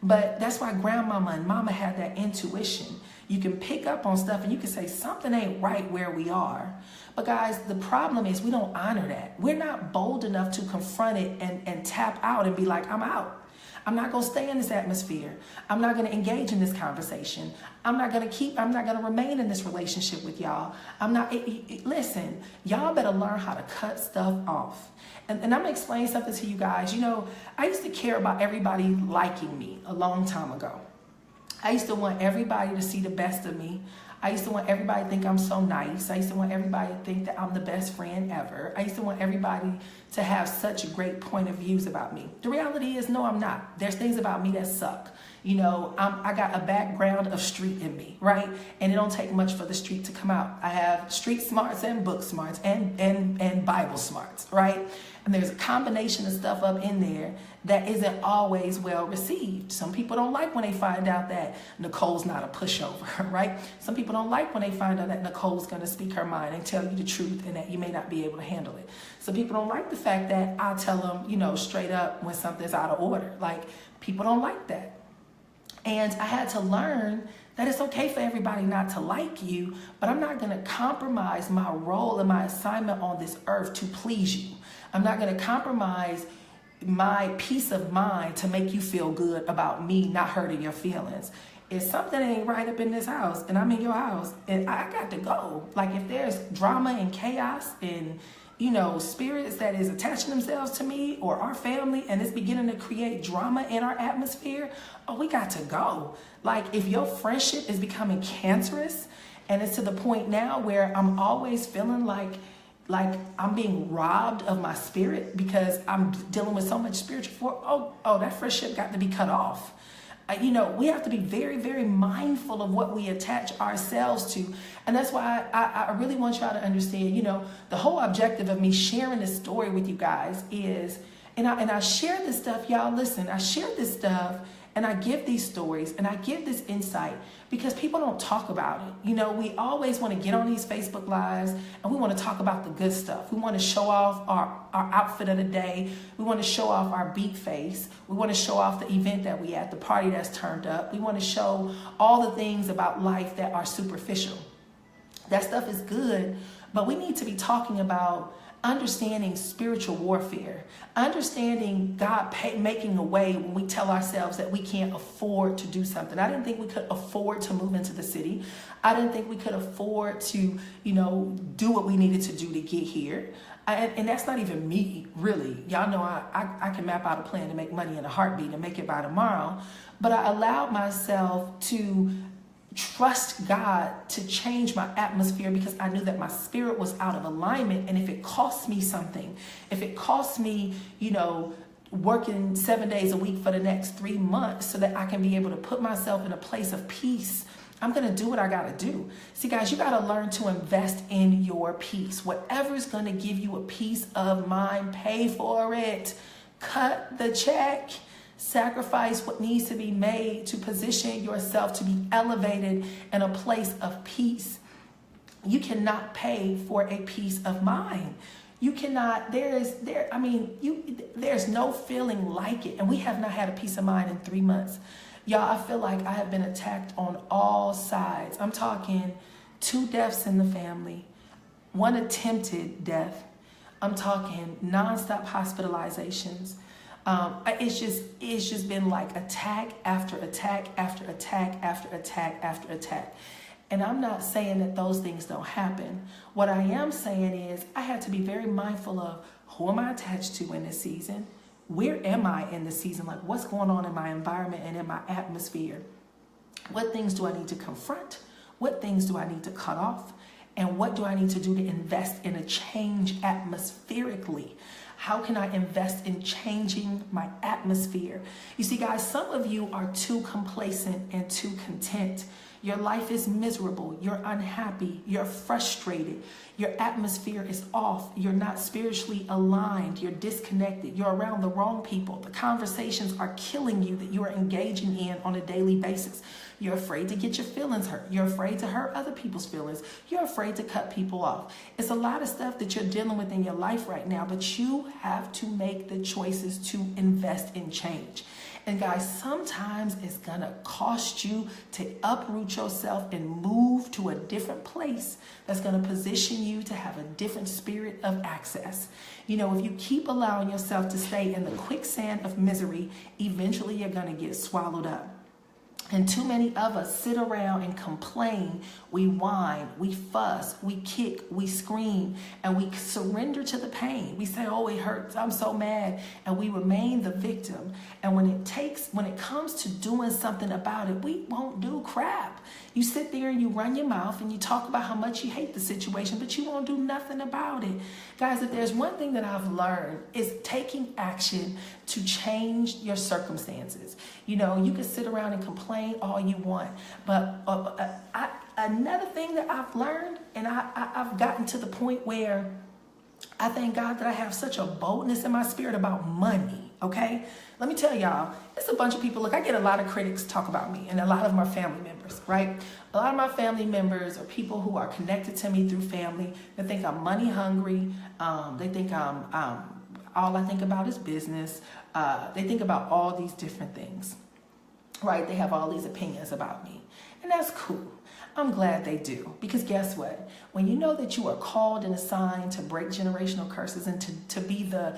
A: But that's why grandmama and mama had that intuition. You can pick up on stuff and you can say something ain't right where we are. But guys, the problem is we don't honor that. We're not bold enough to confront it and tap out and be like, I'm out. I'm not going to stay in this atmosphere. I'm not going to engage in this conversation. I'm not going to remain in this relationship with y'all. Listen, y'all better learn how to cut stuff off. And I'm going to explain something to you guys. You know, I used to care about everybody liking me a long time ago. I used to want everybody to see the best of me. I used to want everybody to think I'm so nice. I used to want everybody to think that I'm the best friend ever. I used to want everybody to have such a great point of views about me. The reality is, no, I'm not. There's things about me that suck. You know, I got a background of street in me, right? And it don't take much for the street to come out. I have street smarts and book smarts and Bible smarts, right? And there's a combination of stuff up in there that isn't always well received. Some people don't like when they find out that Nicole's not a pushover, right? Some people don't like when they find out that Nicole's going to speak her mind and tell you the truth and that you may not be able to handle it. Some people don't like the fact that I tell them, you know, straight up when something's out of order. Like, people don't like that. And I had to learn that it's okay for everybody not to like you, but I'm not going to compromise my role and my assignment on this earth to please you. I'm not going to compromise my peace of mind to make you feel good about me not hurting your feelings. If something ain't right up in this house and I'm in your house and I got to go, like if there's drama and chaos and, you know, spirits that is attaching themselves to me or our family and it's beginning to create drama in our atmosphere, oh, we got to go. Like if your friendship is becoming cancerous and it's to the point now where I'm always feeling like I'm being robbed of my spirit because I'm dealing with so much spiritual force. Oh, that friendship got to be cut off. You know, we have to be very, very mindful of what we attach ourselves to. And that's why I really want y'all to understand, you know, the whole objective of me sharing this story with you guys is, and I share this stuff, y'all, listen, I share this stuff and I give these stories and I give this insight because people don't talk about it. You know, we always want to get on these Facebook Lives and we want to talk about the good stuff. We want to show off our outfit of the day. We want to show off our beat face. We want to show off the event that we at, the party that's turned up. We want to show all the things about life that are superficial. That stuff is good, but we need to be talking about understanding spiritual warfare, understanding God making a way when we tell ourselves that we can't afford to do something. I didn't think we could afford to move into the city. I didn't think we could afford to, you know, do what we needed to do to get here. And that's not even me, really. Y'all know I can map out a plan to make money in a heartbeat and make it by tomorrow. But I allowed myself to trust God to change my atmosphere because I knew that my spirit was out of alignment. And if it costs me something, if it costs me, you know, working 7 days a week for the next 3 months so that I can be able to put myself in a place of peace, I'm going to do what I got to do. See, guys, you got to learn to invest in your peace. Whatever's going to give you a peace of mind, pay for it. Cut the check. Sacrifice what needs to be made to position yourself to be elevated in a place of peace. You cannot pay for a peace of mind. You cannot, there's no feeling like it. And we have not had a peace of mind in 3 months. Y'all, I feel like I have been attacked on all sides. I'm talking 2 deaths in the family, 1 attempted death. I'm talking nonstop hospitalizations. It's just been like attack after attack after attack after attack after attack. And I'm not saying that those things don't happen. What I am saying is I have to be very mindful of who am I attached to in this season? Where am I in the season? Like, what's going on in my environment and in my atmosphere? What things do I need to confront? What things do I need to cut off? And what do I need to do to invest in a change atmospherically? How can I invest in changing my atmosphere? You see, guys, some of you are too complacent and too content. Your life is miserable. You're unhappy. You're frustrated. Your atmosphere is off. You're not spiritually aligned. You're disconnected. You're around the wrong people. The conversations are killing you that you are engaging in on a daily basis. You're afraid to get your feelings hurt. You're afraid to hurt other people's feelings. You're afraid to cut people off. It's a lot of stuff that you're dealing with in your life right now, but you have to make the choices to invest in change. And guys, sometimes it's gonna cost you to uproot yourself and move to a different place that's gonna position you to have a different spirit of access. You know, if you keep allowing yourself to stay in the quicksand of misery, eventually you're gonna get swallowed up. And too many of us sit around and complain. We whine, we fuss, we kick, we scream, and we surrender to the pain. We say, oh, it hurts, I'm so mad, and we remain the victim. And when it comes to doing something about it, we won't do crap. You sit there and you run your mouth and you talk about how much you hate the situation, but you won't do nothing about it. Guys, if there's one thing that I've learned is taking action to change your circumstances. You know, you can sit around and complain all you want, but another thing that I've learned, and I've gotten to the point where I thank God that I have such a boldness in my spirit about money, okay? Let me tell y'all, it's a bunch of people. Look, I get a lot of critics talk about me, and a lot of them are family members, right? A lot of my family members are people who are connected to me through family. They think I'm money hungry. They think I'm all I think about is business. They think about all these different things, right? They have all these opinions about me, and that's cool. I'm glad they do, because guess what? When you know that you are called and assigned to break generational curses and to be the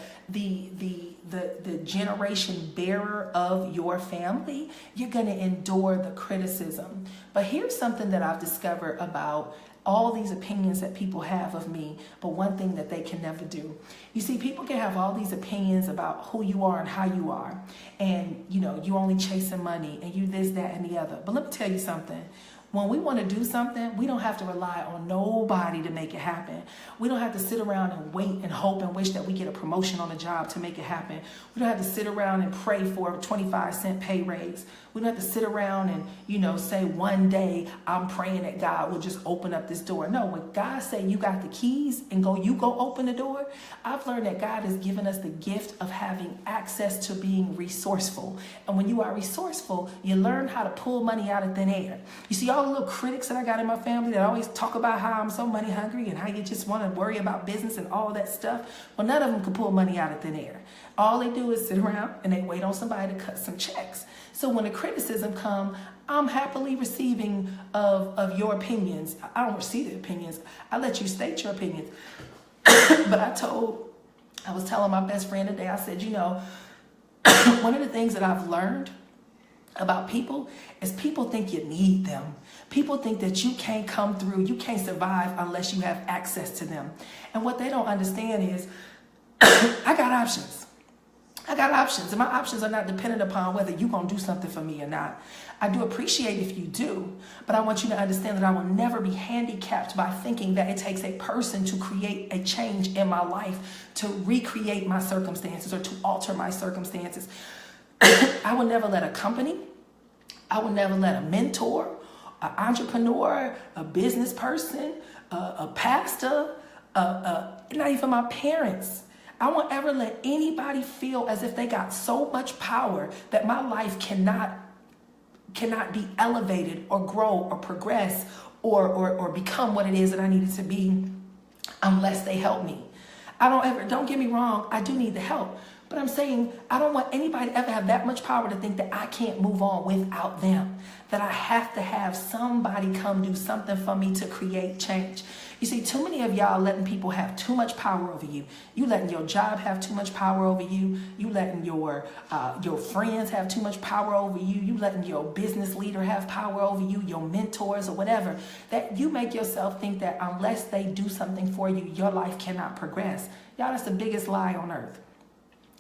A: generation bearer of your family, you're going to endure the criticism. But here's something that I've discovered about all these opinions that people have of me, but one thing that they can never do. You see, people can have all these opinions about who you are and how you are, and you know, you only chasing money and you this, that, and the other. But let me tell you something. When we want to do something, we don't have to rely on nobody to make it happen. We don't have to sit around and wait and hope and wish that we get a promotion on the job to make it happen. We don't have to sit around and pray for a 25-cent pay raise. We don't have to sit around and, you know, say one day I'm praying that God will just open up this door. No, when God say you got the keys and you go open the door, I've learned that God has given us the gift of having access to being resourceful. And when you are resourceful, you learn how to pull money out of thin air. You see, all the little critics that I got in my family that always talk about how I'm so money hungry and how you just want to worry about business and all that stuff. Well, none of them can pull money out of thin air. All they do is sit around and they wait on somebody to cut some checks. So when the criticism comes, I'm happily receiving of your opinions. I don't receive the opinions. I let you state your opinions. But I was telling my best friend today, I said, you know, one of the things that I've learned about people is people think you need them. People think that you can't come through, you can't survive unless you have access to them. And what they don't understand is I got options. I got options, and my options are not dependent upon whether you're going to do something for me or not. I do appreciate if you do, but I want you to understand that I will never be handicapped by thinking that it takes a person to create a change in my life, to recreate my circumstances or to alter my circumstances. I will never let a company, I will never let a mentor, an entrepreneur, a business person, a pastor, not even my parents, I won't ever let anybody feel as if they got so much power that my life cannot be elevated or grow or progress or become what it is that I need it to be unless they help me. Don't get me wrong, I do need the help. But I'm saying I don't want anybody to ever have that much power to think that I can't move on without them, that I have to have somebody come do something for me to create change. You see, too many of y'all letting people have too much power over you. You letting your job have too much power over you. You letting your friends have too much power over you. You letting your business leader have power over you, your mentors or whatever. That you make yourself think that unless they do something for you, your life cannot progress. Y'all, that's the biggest lie on earth.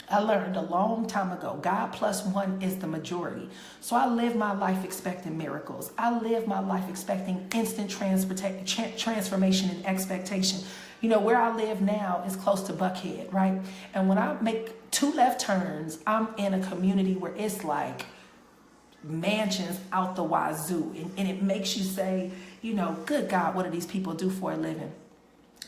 A: I learned a long time ago, God plus one is the majority. So I live my life expecting miracles. I live my life expecting instant transformation and expectation. You know, where I live now is close to Buckhead, right? And when I make 2 left turns, I'm in a community where it's like mansions out the wazoo. And it makes you say, you know, good God, what do these people do for a living?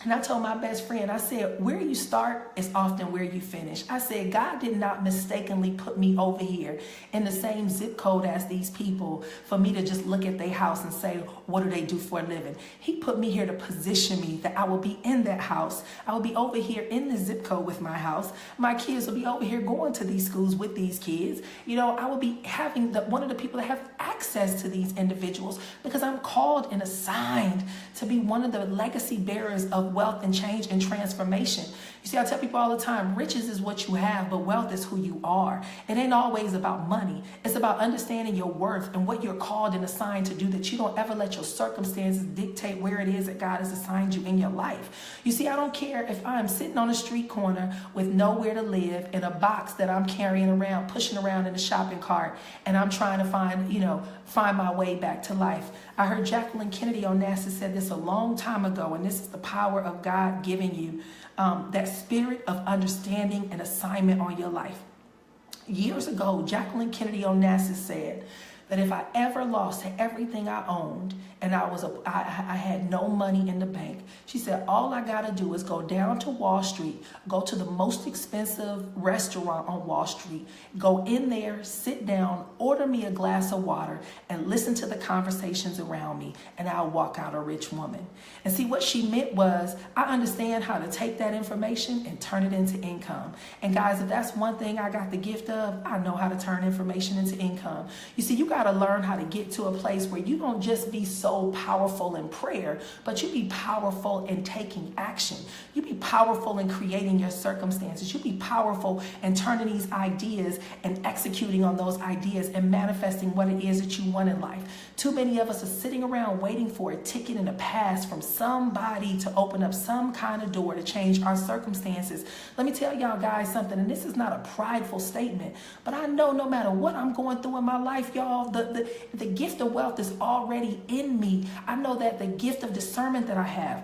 A: And I told my best friend, I said, where you start is often where you finish. I said, God did not mistakenly put me over here in the same zip code as these people for me to just look at their house and say, what do they do for a living? He put me here to position me that I will be in that house. I will be over here in the zip code with my house. My kids will be over here going to these schools with these kids. You know, I will be having one of the people that have access to these individuals because I'm called and assigned to be one of the legacy bearers of wealth and change and transformation. You see, I tell people all the time, riches is what you have, but wealth is who you are. It ain't always about money. It's about understanding your worth and what you're called and assigned to do, that you don't ever let your circumstances dictate where it is that God has assigned you in your life. You see, I don't care if I'm sitting on a street corner with nowhere to live in a box that I'm carrying around, pushing around in a shopping cart, and I'm trying to find my way back to life. I heard Jacqueline Onassis said this a long time ago, and this is the power of God giving you that spirit of understanding and assignment on your life. Years ago, Jacqueline Onassis said that if I ever lost everything I owned and I had no money in the bank, she said, all I got to do is go down to Wall Street, go to the most expensive restaurant on Wall Street, go in there, sit down, order me a glass of water, and listen to the conversations around me, and I'll walk out a rich woman. And see, what she meant was, I understand how to take that information and turn it into income. And guys, if that's one thing I got the gift of, I know how to turn information into income. You see, you got to learn how to get to a place where you don't just be so powerful in prayer, but you be powerful in taking action. You be powerful in creating your circumstances. You be powerful in turning these ideas and executing on those ideas and manifesting what it is that you want in life. Too many of us are sitting around waiting for a ticket and a pass from somebody to open up some kind of door to change our circumstances. Let me tell y'all guys something, and this is not a prideful statement, but I know no matter what I'm going through in my life, y'all, the gift of wealth is already in me. I know that the gift of discernment that I have,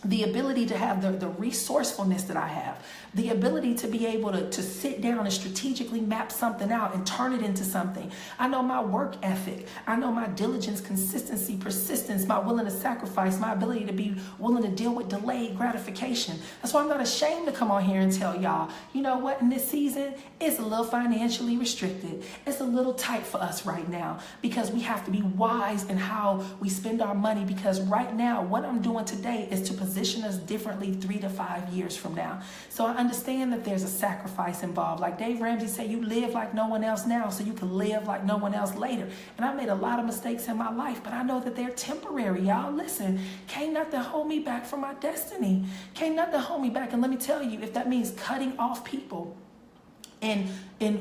A: the ability to have the resourcefulness that I have, the ability to be able to sit down and strategically map something out and turn it into something. I know my work ethic. I know my diligence, consistency, persistence, my willing to sacrifice, my ability to be willing to deal with delayed gratification. That's why I'm not ashamed to come on here and tell y'all, you know what, in this season, it's a little financially restricted. It's a little tight for us right now because we have to be wise in how we spend our money, because right now, what I'm doing today is to position us differently 3 to 5 years from now. So I understand that there's a sacrifice involved. Like Dave Ramsey said, you live like no one else now so you can live like no one else later. And I made a lot of mistakes in my life, but I know that they're temporary, y'all. Listen, can't nothing hold me back from my destiny. Can't nothing hold me back. And let me tell you, if that means cutting off people and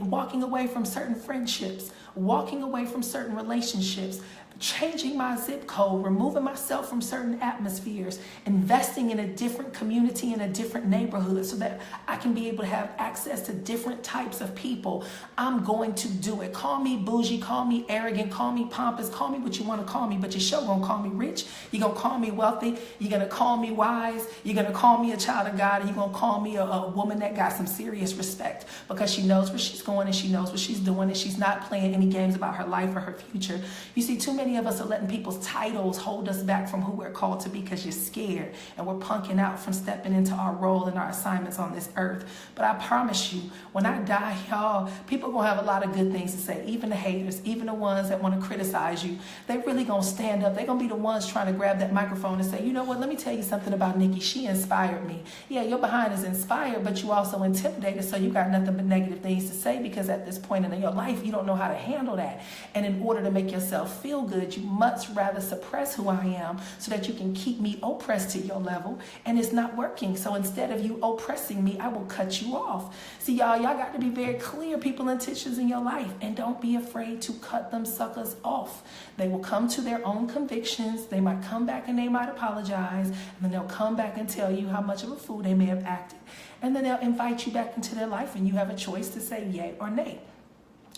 A: walking away from certain friendships, walking away from certain relationships, changing my zip code, removing myself from certain atmospheres, investing in a different community, in a different neighborhood so that I can be able to have access to different types of people, I'm going to do it. Call me bougie, call me arrogant, call me pompous, call me what you want to call me, but you're sure going to call me rich. You're going to call me wealthy. You're going to call me wise. You're going to call me a child of God, and you're going to call me a woman that got some serious respect because she knows where she's going and she knows what she's doing, and she's not playing any games about her life or her future. You see, too many many of us are letting people's titles hold us back from who we're called to be because you're scared, and we're punking out from stepping into our role and our assignments on this earth. But I promise you, when I die, y'all, people gonna have a lot of good things to say. Even the haters, even the ones that want to criticize you, they really gonna stand up. They're gonna be the ones trying to grab that microphone and say, you know what, let me tell you something about Nikki. She inspired me. Yeah, your behind is inspired, but you also intimidated, so you got nothing but negative things to say, because at this point in your life, you don't know how to handle that. And in order to make yourself feel good, you much rather suppress who I am so that you can keep me oppressed to your level, and it's not working. So instead of you oppressing me, I will cut you off. See, y'all got to be very clear, people and tissues in your life, and don't be afraid to cut them suckers off. They will come to their own convictions. They might come back and they might apologize, and then they'll come back and tell you how much of a fool they may have acted, and then they'll invite you back into their life, and you have a choice to say yay or nay.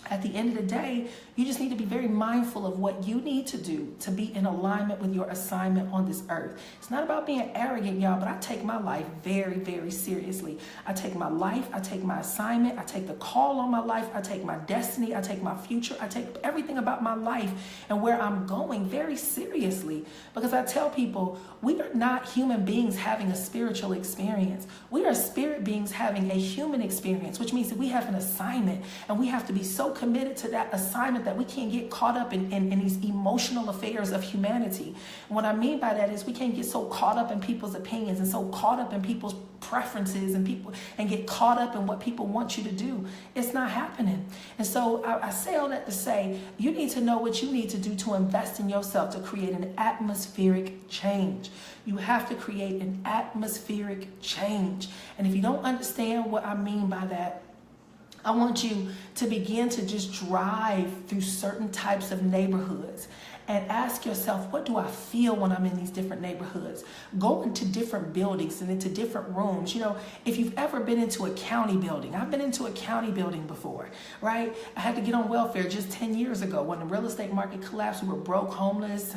A: At the end of the day, you just need to be very mindful of what you need to do to be in alignment with your assignment on this earth. It's not about being arrogant, y'all, but I take my life very, very seriously. I take my life, I take my assignment, I take the call on my life, I take my destiny, I take my future, I take everything about my life and where I'm going very seriously. Because I tell people, we are not human beings having a spiritual experience. We are spirit beings having a human experience, which means that we have an assignment, and we have to be so committed to that assignment that we can't get caught up in these emotional affairs of humanity. And what I mean by that is we can't get so caught up in people's opinions and so caught up in people's preferences and get caught up in what people want you to do. It's not happening. And so I say all that to say, you need to know what you need to do to invest in yourself to create an atmospheric change. You have to create an atmospheric change. And if you don't understand what I mean by that, I want you to begin to just drive through certain types of neighborhoods and ask yourself, what do I feel when I'm in these different neighborhoods? Go into different buildings and into different rooms. You know, if you've ever been into a county building, I've been into a county building before, right? I had to get on welfare just 10 years ago when the real estate market collapsed. We were broke, homeless,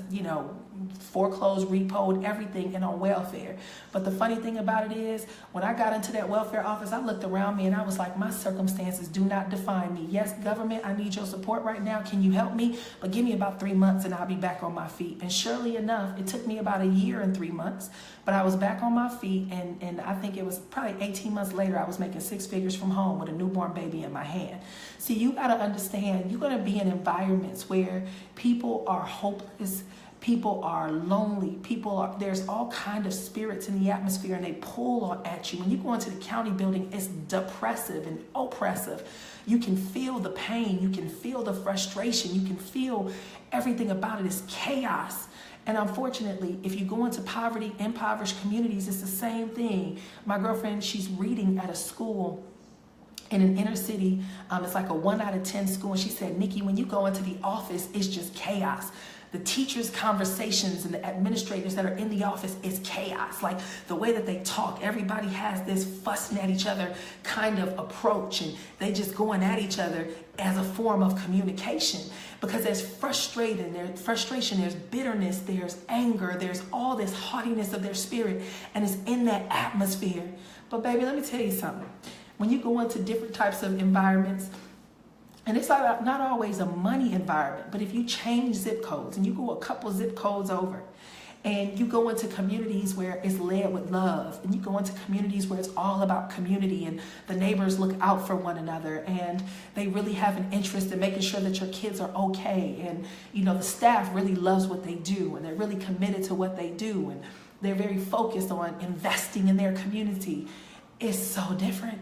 A: foreclosed, repoed, everything, and on welfare. But the funny thing about it is, when I got into that welfare office, I looked around me and I was like, my circumstances do not define me. Yes, government, I need your support right now. Can you help me? But give me about 3 months and I'll be back on my feet. And surely enough, it took me about a year and 3 months, but I was back on my feet, and I think it was probably 18 months later, I was making 6 figures from home with a newborn baby in my hand. See, you got to understand, you're going to be in environments where people are hopeless, people are lonely, there's all kind of spirits in the atmosphere, and they pull at you. When you go into the county building, it's depressive and oppressive. You can feel the pain, you can feel the frustration, you can feel everything about it is chaos. And unfortunately, if you go into poverty, impoverished communities, it's the same thing. My girlfriend, she's reading at a school in an inner city. It's like a 1 out of 10 school. And she said, Nikki, when you go into the office, it's just chaos. The teachers' conversations and the administrators that are in the office is chaos. Like the way that they talk, everybody has this fussing at each other kind of approach, and they just going at each other as a form of communication, because there's frustration, there's bitterness, there's anger, there's all this haughtiness of their spirit, and it's in that atmosphere. But baby, let me tell you something. When you go into different types of environments, and it's not always a money environment, but if you change zip codes and you go a couple zip codes over, and you go into communities where it's led with love, and you go into communities where it's all about community, and the neighbors look out for one another, and they really have an interest in making sure that your kids are okay, and the staff really loves what they do, and they're really committed to what they do, and they're very focused on investing in their community. It's so different.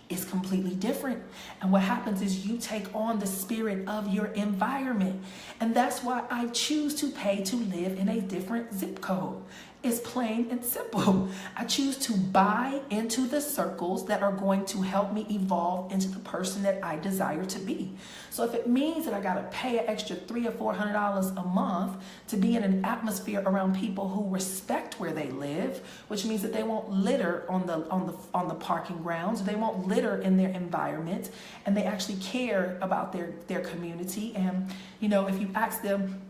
A: It's completely different. And what happens is you take on the spirit of your environment. And that's why I choose to pay to live in a different zip code. It's plain and simple. I choose to buy into the circles that are going to help me evolve into the person that I desire to be. So if it means that I got to pay an extra $300 or $400 a month to be in an atmosphere around people who respect where they live, which means that they won't litter on the parking grounds, they won't litter in their environment, and they actually care about their community. And if you ask them,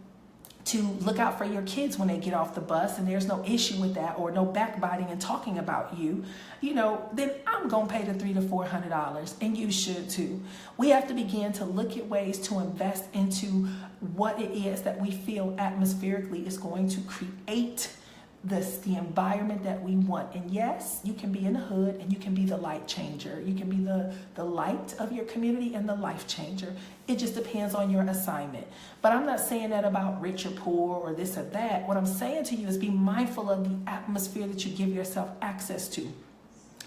A: to look out for your kids when they get off the bus, and there's no issue with that, or no backbiting and talking about you, then I'm going to pay the $300 to $400, and you should too. We have to begin to look at ways to invest into what it is that we feel atmospherically is going to create the environment that we want. And yes, you can be in the hood and you can be the light changer. You can be the light of your community and the life changer. It just depends on your assignment. But I'm not saying that about rich or poor or this or that. What I'm saying to you is be mindful of the atmosphere that you give yourself access to.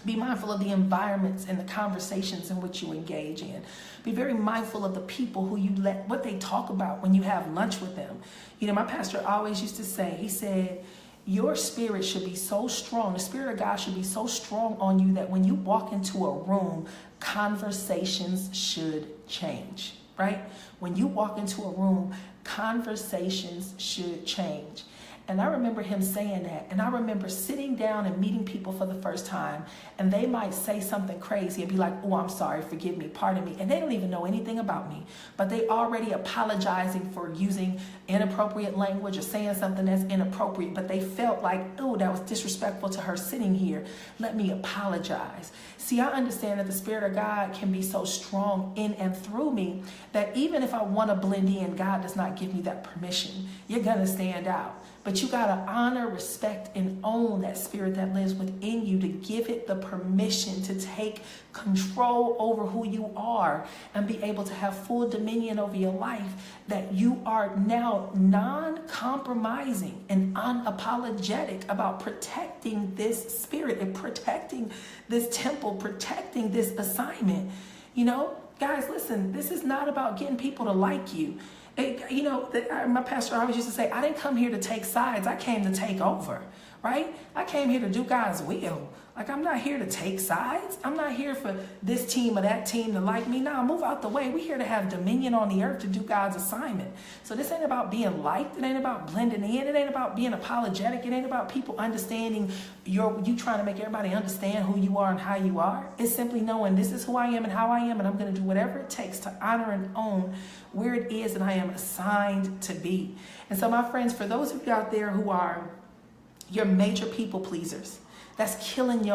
A: Be mindful of the environments and the conversations in which you engage in. Be very mindful of the people who you let, what they talk about when you have lunch with them. My pastor always used to say, he said, your spirit should be so strong, the Spirit of God should be so strong on you that when you walk into a room, conversations should change, right? When you walk into a room, conversations should change. And I remember him saying that. And I remember sitting down and meeting people for the first time. And they might say something crazy and be like, oh, I'm sorry, forgive me, pardon me. And they don't even know anything about me. But they already apologizing for using inappropriate language or saying something that's inappropriate. But they felt like, oh, that was disrespectful to her sitting here. Let me apologize. See, I understand that the Spirit of God can be so strong in and through me that even if I want to blend in, God does not give me that permission. You're going to stand out. But you got to honor, respect, and own that spirit that lives within you to give it the permission to take control over who you are and be able to have full dominion over your life, that you are now non-compromising and unapologetic about protecting this spirit and protecting this temple, protecting this assignment. Guys, listen, this is not about getting people to like you. My pastor always used to say, I didn't come here to take sides. I came to take over, right? I came here to do God's will. Like, I'm not here to take sides. I'm not here for this team or that team to like me. Nah, move out the way. We're here to have dominion on the earth to do God's assignment. So this ain't about being liked. It ain't about blending in. It ain't about being apologetic. It ain't about people understanding you trying to make everybody understand who you are and how you are. It's simply knowing this is who I am and how I am, and I'm going to do whatever it takes to honor and own where it is that I am assigned to be. And so, my friends, for those of you out there who are your major people pleasers, that's killing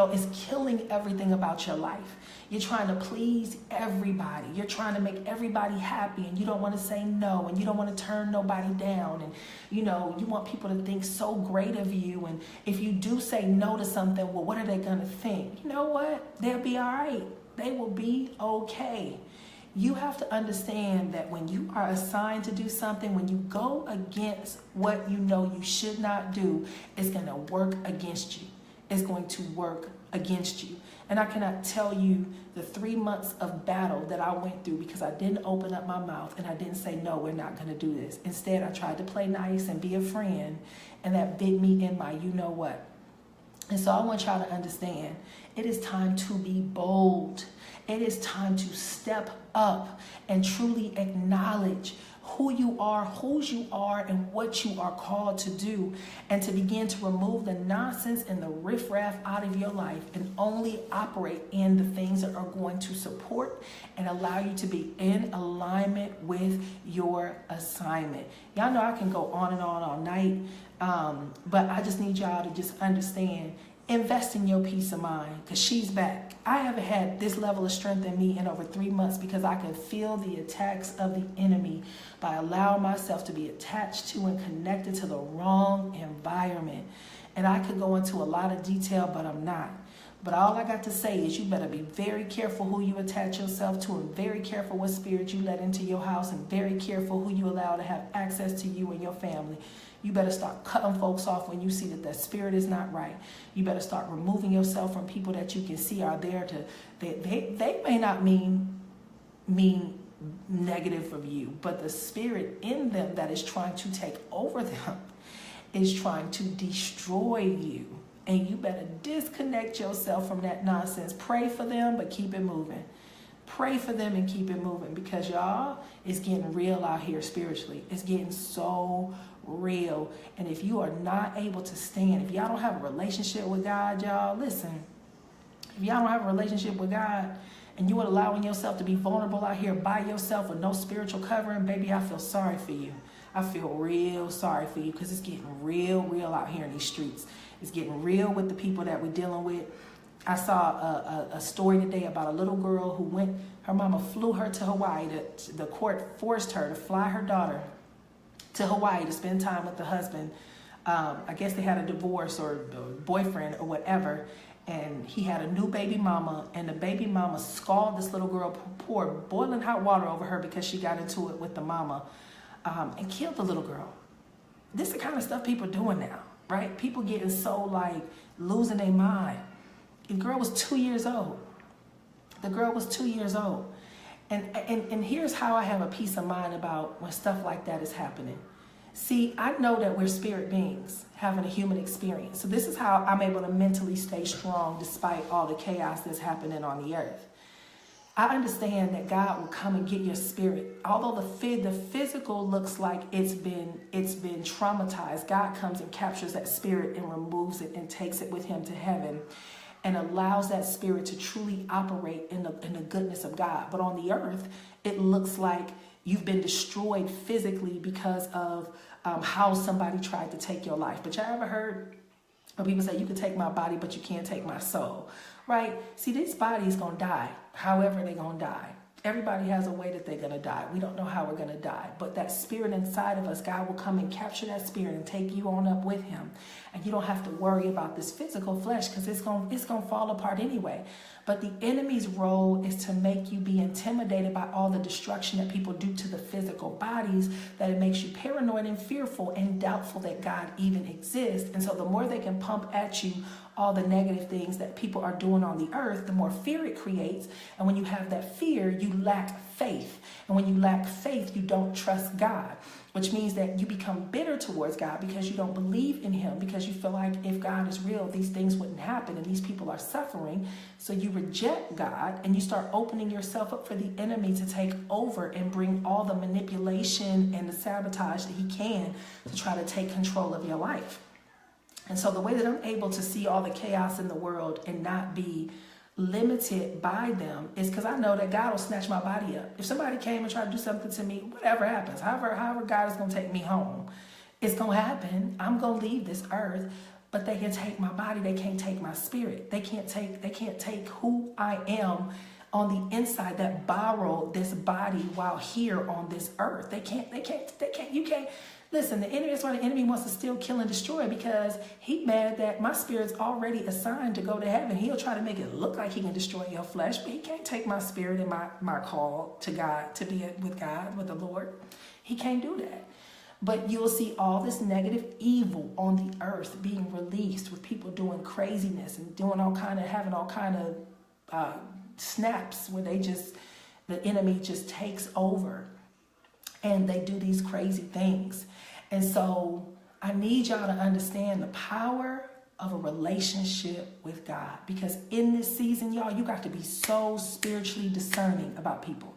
A: everything about your life. You're trying to please everybody. You're trying to make everybody happy, and you don't want to say no, and you don't want to turn nobody down, and you want people to think so great of you. And if you do say no to something, well, what are they going to think? You know what? They'll be all right. They will be okay. You have to understand that when you are assigned to do something, when you go against what you know you should not do, it's going to work against you. Is going to work against you. And I cannot tell you the 3 months of battle that I went through because I didn't open up my mouth and I didn't say, no, we're not going to do this. Instead, I tried to play nice and be a friend, and that bit me in my you know what. And so I want y'all to understand, it is time to be bold. It is time to step up and truly acknowledge who you are, whose you are, and what you are called to do, and to begin to remove the nonsense and the riffraff out of your life and only operate in the things that are going to support and allow you to be in alignment with your assignment. Y'all know I can go on and on all night, but I just need y'all to just understand, invest in your peace of mind, because she's back. I haven't had this level of strength in me in over 3 months because I can feel the attacks of the enemy by allowing myself to be attached to and connected to the wrong environment. And I could go into a lot of detail, but I'm not. But all I got to say is you better be very careful who you attach yourself to, and very careful what spirit you let into your house, and very careful who you allow to have access to you and your family. You better start cutting folks off when you see that spirit is not right. You better start removing yourself from people that you can see are there to, they may not mean negative of you, but the spirit in them that is trying to take over them is trying to destroy you. And you better disconnect yourself from that nonsense. Pray for them, but keep it moving. Pray for them and keep it moving, because y'all, it's getting real out here spiritually. It's getting so real. And if you are not able to stand, if y'all don't have a relationship with God, y'all, listen, if y'all don't have a relationship with God and you are allowing yourself to be vulnerable out here by yourself with no spiritual covering, baby, I feel sorry for you. I feel real sorry for you because it's getting real out here in these streets. It's getting real with the people that we're dealing with. I saw a story today about a little girl who her mama flew her to Hawaii. The court forced her to fly her daughter to Hawaii to spend time with the husband. I guess they had a divorce or boyfriend or whatever. And he had a new baby mama, and the baby mama scalded this little girl, poured boiling hot water over her because she got into it with the mama, and killed the little girl. This is the kind of stuff people are doing now, right? People getting so like losing their mind. The girl was 2 years old. The girl was 2 years old. And here's how I have a peace of mind about when stuff like that is happening. See, I know that we're spirit beings having a human experience. So this is how I'm able to mentally stay strong despite all the chaos that's happening on the earth. I understand that God will come and get your spirit. Although the physical looks like it's been traumatized, God comes and captures that spirit and removes it and takes it with him to heaven and allows that spirit to truly operate in the goodness of God. But on the earth, it looks like you've been destroyed physically because of how somebody tried to take your life. But y'all ever heard of people say, you can take my body, but you can't take my soul, right? See, this body is going to die, however they're going to die. Everybody has a way that they're going to die. We don't know how we're going to die. But that spirit inside of us, God will come and capture that spirit and take you on up with him. And you don't have to worry about this physical flesh because it's going to fall apart anyway. But the enemy's role is to make you be intimidated by all the destruction that people do to the physical bodies, that it makes you paranoid and fearful and doubtful that God even exists. And so the more they can pump at you all the negative things that people are doing on the earth, the more fear it creates. And when you have that fear, you lack faith. And when you lack faith, you don't trust God, which means that you become bitter towards God because you don't believe in him, because you feel like if God is real, these things wouldn't happen and these people are suffering. So you reject God and you start opening yourself up for the enemy to take over and bring all the manipulation and the sabotage that he can to try to take control of your life. And so the way that I'm able to see all the chaos in the world and not be limited by them is because I know that God will snatch my body up. If somebody came and tried to do something to me, whatever happens, however God is going to take me home, it's going to happen. I'm going to leave this earth, but they can take my body. They can't take my spirit. They can't take who I am on the inside that borrowed this body while here on this earth. They can't, you can't. Listen, the enemy, that's why the enemy wants to steal, kill, and destroy, because he's mad that my spirit's already assigned to go to heaven. He'll try to make it look like he can destroy your flesh, but he can't take my spirit and my call to God, to be with God, with the Lord. He can't do that. But you'll see all this negative evil on the earth being released with people doing craziness and doing having all kind of snaps where the enemy just takes over and they do these crazy things. And so I need y'all to understand the power of a relationship with God, because in this season, y'all, you got to be so spiritually discerning about people.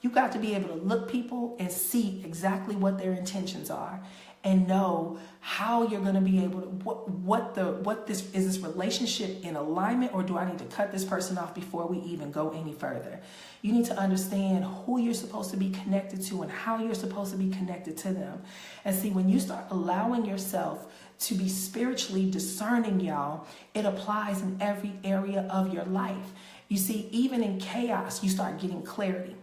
A: You got to be able to look people and see exactly what their intentions are and know how you're going to be able to, is this relationship in alignment, or do I need to cut this person off before we even go any further? You need to understand who you're supposed to be connected to and how you're supposed to be connected to them. And see, when you start allowing yourself to be spiritually discerning, y'all, it applies in every area of your life. You see, even in chaos, you start getting clarity.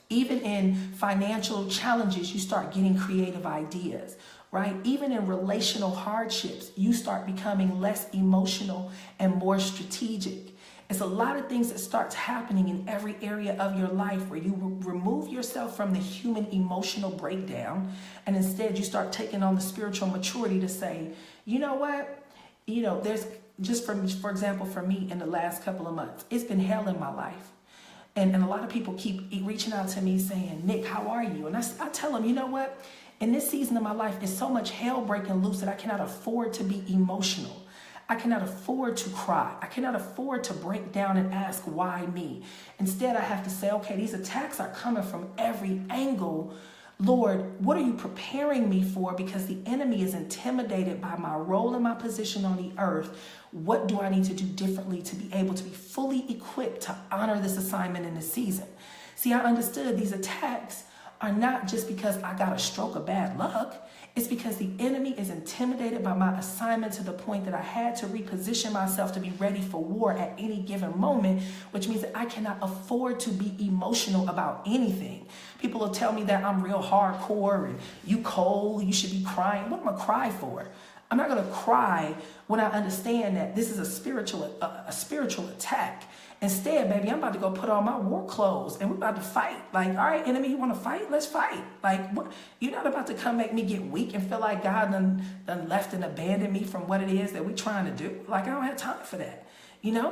A: Even in financial challenges, you start getting creative ideas, right? Even in relational hardships, you start becoming less emotional and more strategic. It's a lot of things that starts happening in every area of your life where you remove yourself from the human emotional breakdown, and instead you start taking on the spiritual maturity to say, you know what? There's just for example, for me in the last couple of months, it's been hell in my life. And a lot of people keep reaching out to me saying, Nick, how are you? And I tell them, you know what? In this season of my life, it's so much hell breaking loose that I cannot afford to be emotional. I cannot afford to cry. I cannot afford to break down and ask, why me? Instead, I have to say, okay, these attacks are coming from every angle. Lord, what are you preparing me for? Because the enemy is intimidated by my role and my position on the earth. What do I need to do differently to be able to be fully equipped to honor this assignment in this season? See, I understood these attacks are not just because I got a stroke of bad luck. It's because the enemy is intimidated by my assignment to the point that I had to reposition myself to be ready for war at any given moment, which means that I cannot afford to be emotional about anything. People will tell me that I'm real hardcore and you cold, you should be crying. What am I cry for? I'm not going to cry when I understand that this is a spiritual attack. Instead, baby, I'm about to go put on my war clothes and we're about to fight. Like, all right, enemy, you want to fight? Let's fight. Like, what? You're not about to come make me get weak and feel like God done left and abandoned me from what it is that we're trying to do. Like, I don't have time for that, you know?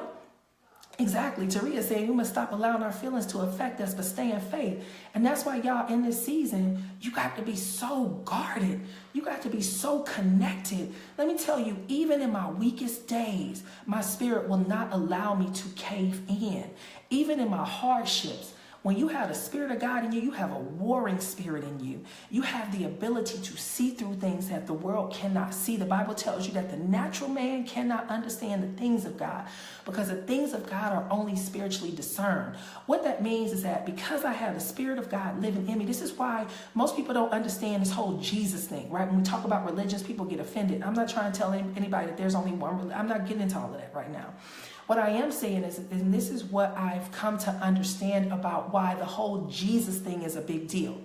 A: Exactly. Taria said we must stop allowing our feelings to affect us, but stay in faith. And that's why y'all in this season, you got to be so guarded. You got to be so connected. Let me tell you, even in my weakest days, my spirit will not allow me to cave in. Even in my hardships, when you have the Spirit of God in you, you have a warring spirit in you. You have the ability to see through things that the world cannot see. The Bible tells you that the natural man cannot understand the things of God because the things of God are only spiritually discerned. What that means is that because I have the Spirit of God living in me, this is why most people don't understand this whole Jesus thing, right? When we talk about religions, people get offended. I'm not trying to tell anybody that there's only one religion. I'm not getting into all of that right now. What I am saying is, and this is what I've come to understand about why the whole Jesus thing is a big deal.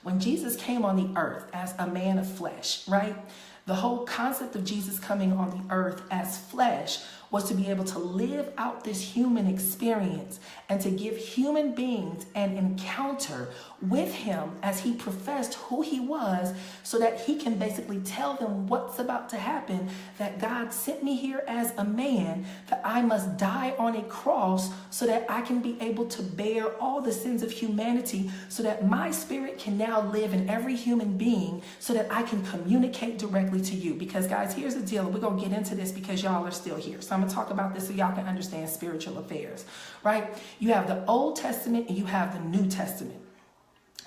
A: When Jesus came on the earth as a man of flesh, right? The whole concept of Jesus coming on the earth as flesh was to be able to live out this human experience and to give human beings an encounter with him as he professed who he was so that he can basically tell them what's about to happen, that God sent me here as a man, that I must die on a cross so that I can be able to bear all the sins of humanity so that my spirit can now live in every human being so that I can communicate directly to you. Because guys, here's the deal. We're going to get into this because y'all are still here. So I'm going to talk about this so y'all can understand spiritual affairs, right? You have the Old Testament and you have the New Testament.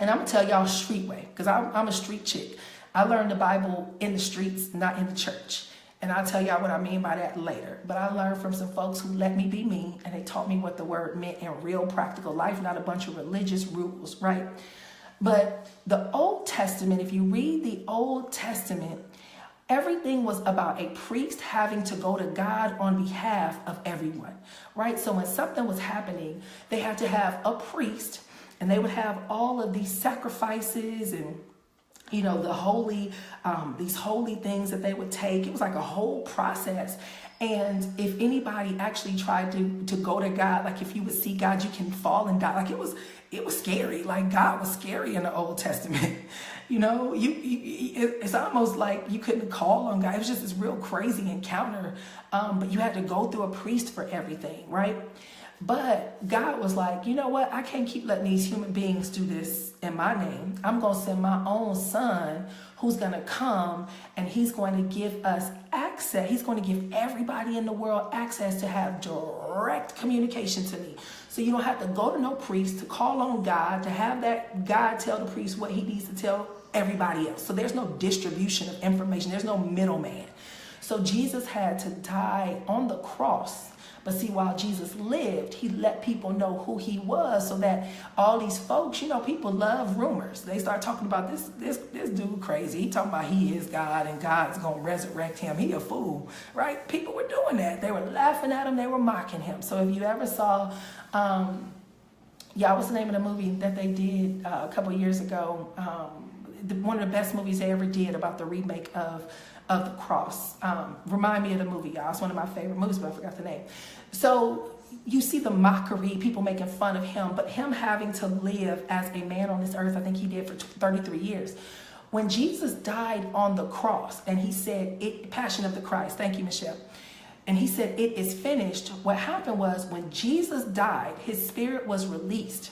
A: And I'm going to tell y'all street way because I'm a street chick. I learned the Bible in the streets, not in the church. And I'll tell y'all what I mean by that later. But I learned from some folks who let me be me and they taught me what the word meant in real practical life, not a bunch of religious rules, right? But the Old Testament, if you read the Old Testament, everything was about a priest having to go to God on behalf of everyone, right? So when something was happening, they had to have a priest and they would have all of these sacrifices and, you know, the holy, these holy things that they would take. It was like a whole process. And if anybody actually tried to go to God, like if you would see God, you can fall and die. Like it was scary. Like God was scary in the Old Testament. You know, it's almost like you couldn't call on God. It was just this real crazy encounter. But you had to go through a priest for everything, right? But God was like, you know what? I can't keep letting these human beings do this in my name. I'm going to send my own son who's going to come and he's going to give us access. He's going to give everybody in the world access to have direct communication to me. So you don't have to go to no priest to call on God, to have that God tell the priest what he needs to tell everybody else. So there's no distribution of information. There's no middleman. So Jesus had to die on the cross. But see, while Jesus lived, he let people know who he was so that all these folks, you know, people love rumors. They start talking about this dude crazy. He talking about he is God and God's going to resurrect him. He a fool, right? People were doing that. They were laughing at him. They were mocking him. So if you ever saw, what's the name of the movie that they did a couple years ago? One of the best movies they ever did about the remake of The Cross. Remind me of the movie, y'all. It's one of my favorite movies, but I forgot the name. So you see the mockery, people making fun of him, but him having to live as a man on this earth, I think he did for 33 years. When Jesus died on the cross and he said, Passion of the Christ, thank you, Michelle. And he said, it is finished. What happened was when Jesus died, his spirit was released.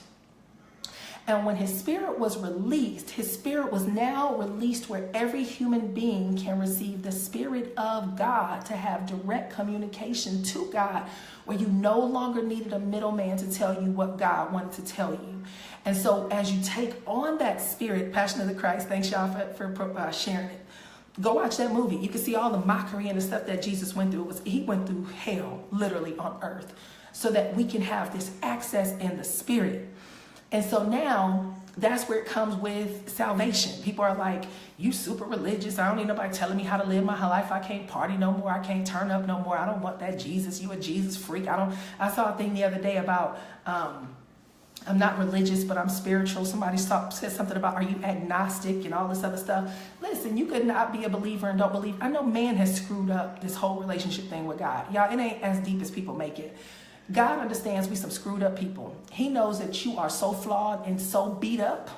A: And when his spirit was released, his spirit was now released where every human being can receive the Spirit of God to have direct communication to God, where you no longer needed a middleman to tell you what God wanted to tell you. And so as you take on that spirit, Passion of the Christ, thanks y'all for sharing it. Go watch that movie. You can see all the mockery and the stuff that Jesus went through. He went through hell, literally, on earth, so that we can have this access in the spirit. And so now that's where it comes with salvation. People are like, you super religious. I don't need nobody telling me how to live my life. I can't party no more. I can't turn up no more. I don't want that Jesus. You a Jesus freak. I saw a thing the other day about, I'm not religious, but I'm spiritual. Somebody said something about, are you agnostic and all this other stuff? Listen, you could not be a believer and don't believe. I know man has screwed up this whole relationship thing with God. Y'all, it ain't as deep as people make it. God understands we some screwed up people. He knows that you are so flawed and so beat up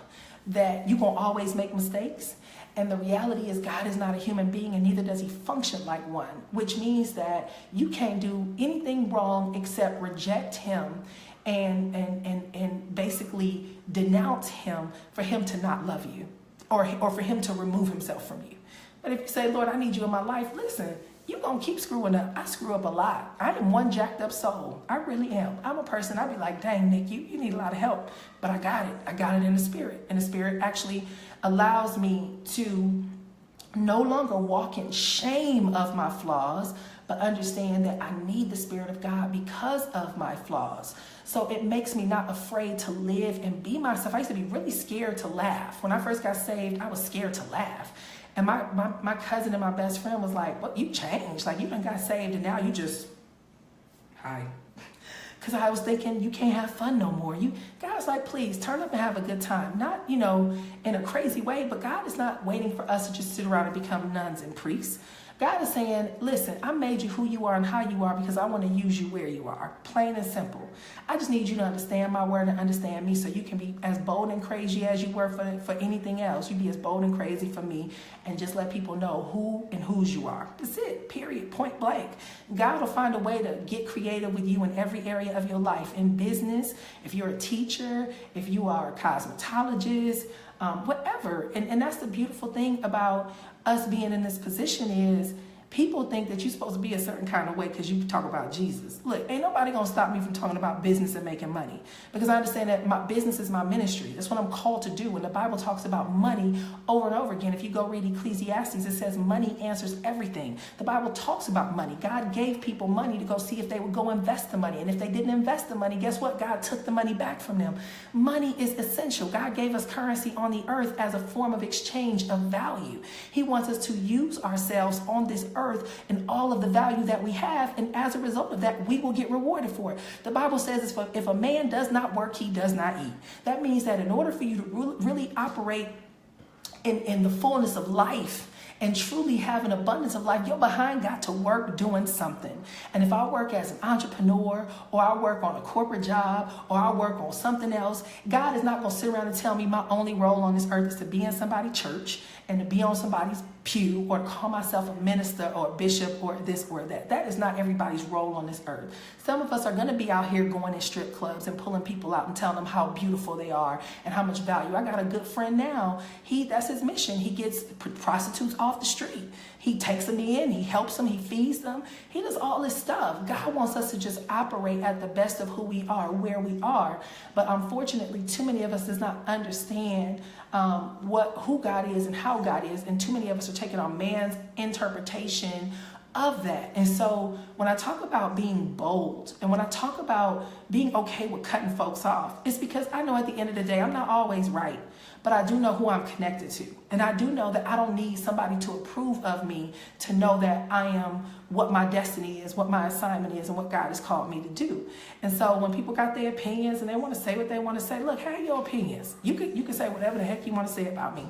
A: that you're going to always make mistakes. And the reality is God is not a human being, and neither does he function like one, which means that you can't do anything wrong except reject him and basically denounce him for him to not love you or for him to remove himself from you. But if you say, Lord, I need you in my life, listen, you're going to keep screwing up. I screw up a lot. I am one jacked up soul. I really am. I'm a person, I'd be like, dang, Nick, you need a lot of help. But I got it. I got it in the spirit. And the spirit actually allows me to no longer walk in shame of my flaws, but understand that I need the Spirit of God because of my flaws. So it makes me not afraid to live and be myself. I used to be really scared to laugh. When I first got saved, I was scared to laugh. And my cousin and my best friend was like, well, you changed. Like, you done got saved and now you just, hi. Because I was thinking, you can't have fun no more. God was like, please, turn up and have a good time. Not, in a crazy way, but God is not waiting for us to just sit around and become nuns and priests. God is saying, listen, I made you who you are and how you are because I want to use you where you are. Plain and simple. I just need you to understand my word and understand me so you can be as bold and crazy as you were for anything else. You be as bold and crazy for me and just let people know who and whose you are. That's it, period, point blank. God will find a way to get creative with you in every area of your life. In business, if you're a teacher, if you are a cosmetologist, whatever. And that's the beautiful thing about us being in this position is people think that you're supposed to be a certain kind of way because you talk about Jesus. Look, ain't nobody going to stop me from talking about business and making money because I understand that my business is my ministry. That's what I'm called to do. And the Bible talks about money over and over again. If you go read Ecclesiastes, it says money answers everything. The Bible talks about money. God gave people money to go see if they would go invest the money. And if they didn't invest the money, guess what? God took the money back from them. Money is essential. God gave us currency on the earth as a form of exchange of value. He wants us to use ourselves on this earth and all of the value that we have, and as a result of that, we will get rewarded for it. The Bible says if a man does not work, he does not eat. That means that in order for you to really operate in the fullness of life and truly have an abundance of life, your behind got to work doing something. And if I work as an entrepreneur, or I work on a corporate job, or I work on something else, God is not going to sit around and tell me my only role on this earth is to be in somebody's church and to be on somebody's pew or to call myself a minister or a bishop or this or that. That is not everybody's role on this earth. Some of us are going to be out here going in strip clubs and pulling people out and telling them how beautiful they are and how much value. I got a good friend now. That's his mission. He gets prostitutes off the street. He takes them in, he helps them, he feeds them. He does all this stuff. God wants us to just operate at the best of who we are, where we are. But unfortunately, too many of us does not understand who God is and how God is. And too many of us are taking on man's interpretation of that. And so when I talk about being bold and when I talk about being okay with cutting folks off, it's because I know at the end of the day, I'm not always right, but I do know who I'm connected to. And I do know that I don't need somebody to approve of me to know that I am what my destiny is, what my assignment is, and what God has called me to do. And so when people got their opinions and they want to say what they want to say, look, have your opinions. You can say whatever the heck you want to say about me.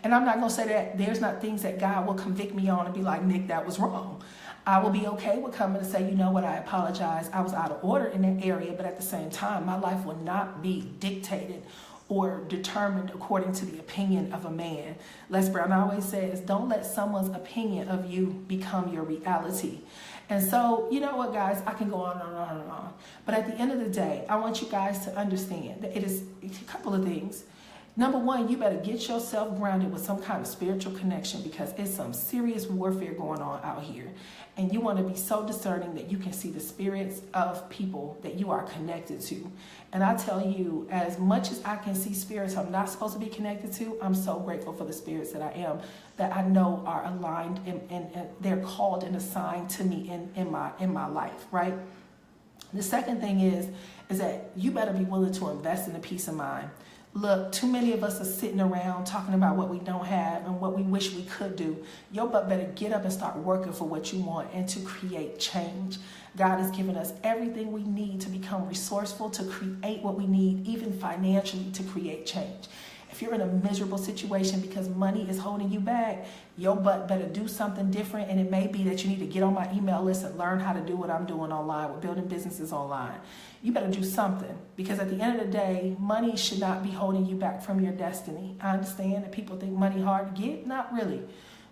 A: And I'm not going to say that there's not things that God will convict me on and be like, Nick, that was wrong. I will be okay with coming and say, you know what, I apologize. I was out of order in that area, but at the same time, my life will not be dictated or determined according to the opinion of a man. Les Brown always says, don't let someone's opinion of you become your reality. And so, you know what, guys, I can go on and on and on. But at the end of the day, I want you guys to understand that it's a couple of things. Number one, you better get yourself grounded with some kind of spiritual connection because it's some serious warfare going on out here. And you want to be so discerning that you can see the spirits of people that you are connected to. And I tell you, as much as I can see spirits I'm not supposed to be connected to, I'm so grateful for the spirits that I am, that I know are aligned and they're called and assigned to me in my life, right? The second thing is that you better be willing to invest in a peace of mind. Look, too many of us are sitting around talking about what we don't have and what we wish we could do. Your butt better get up and start working for what you want and to create change. God has given us everything we need to become resourceful, to create what we need, even financially, to create change. If you're in a miserable situation because money is holding you back, your butt better do something different. And it may be that you need to get on my email list and learn how to do what I'm doing online with building businesses online. You better do something, because at the end of the day, money should not be holding you back from your destiny. I understand that people think money hard to get. Not really.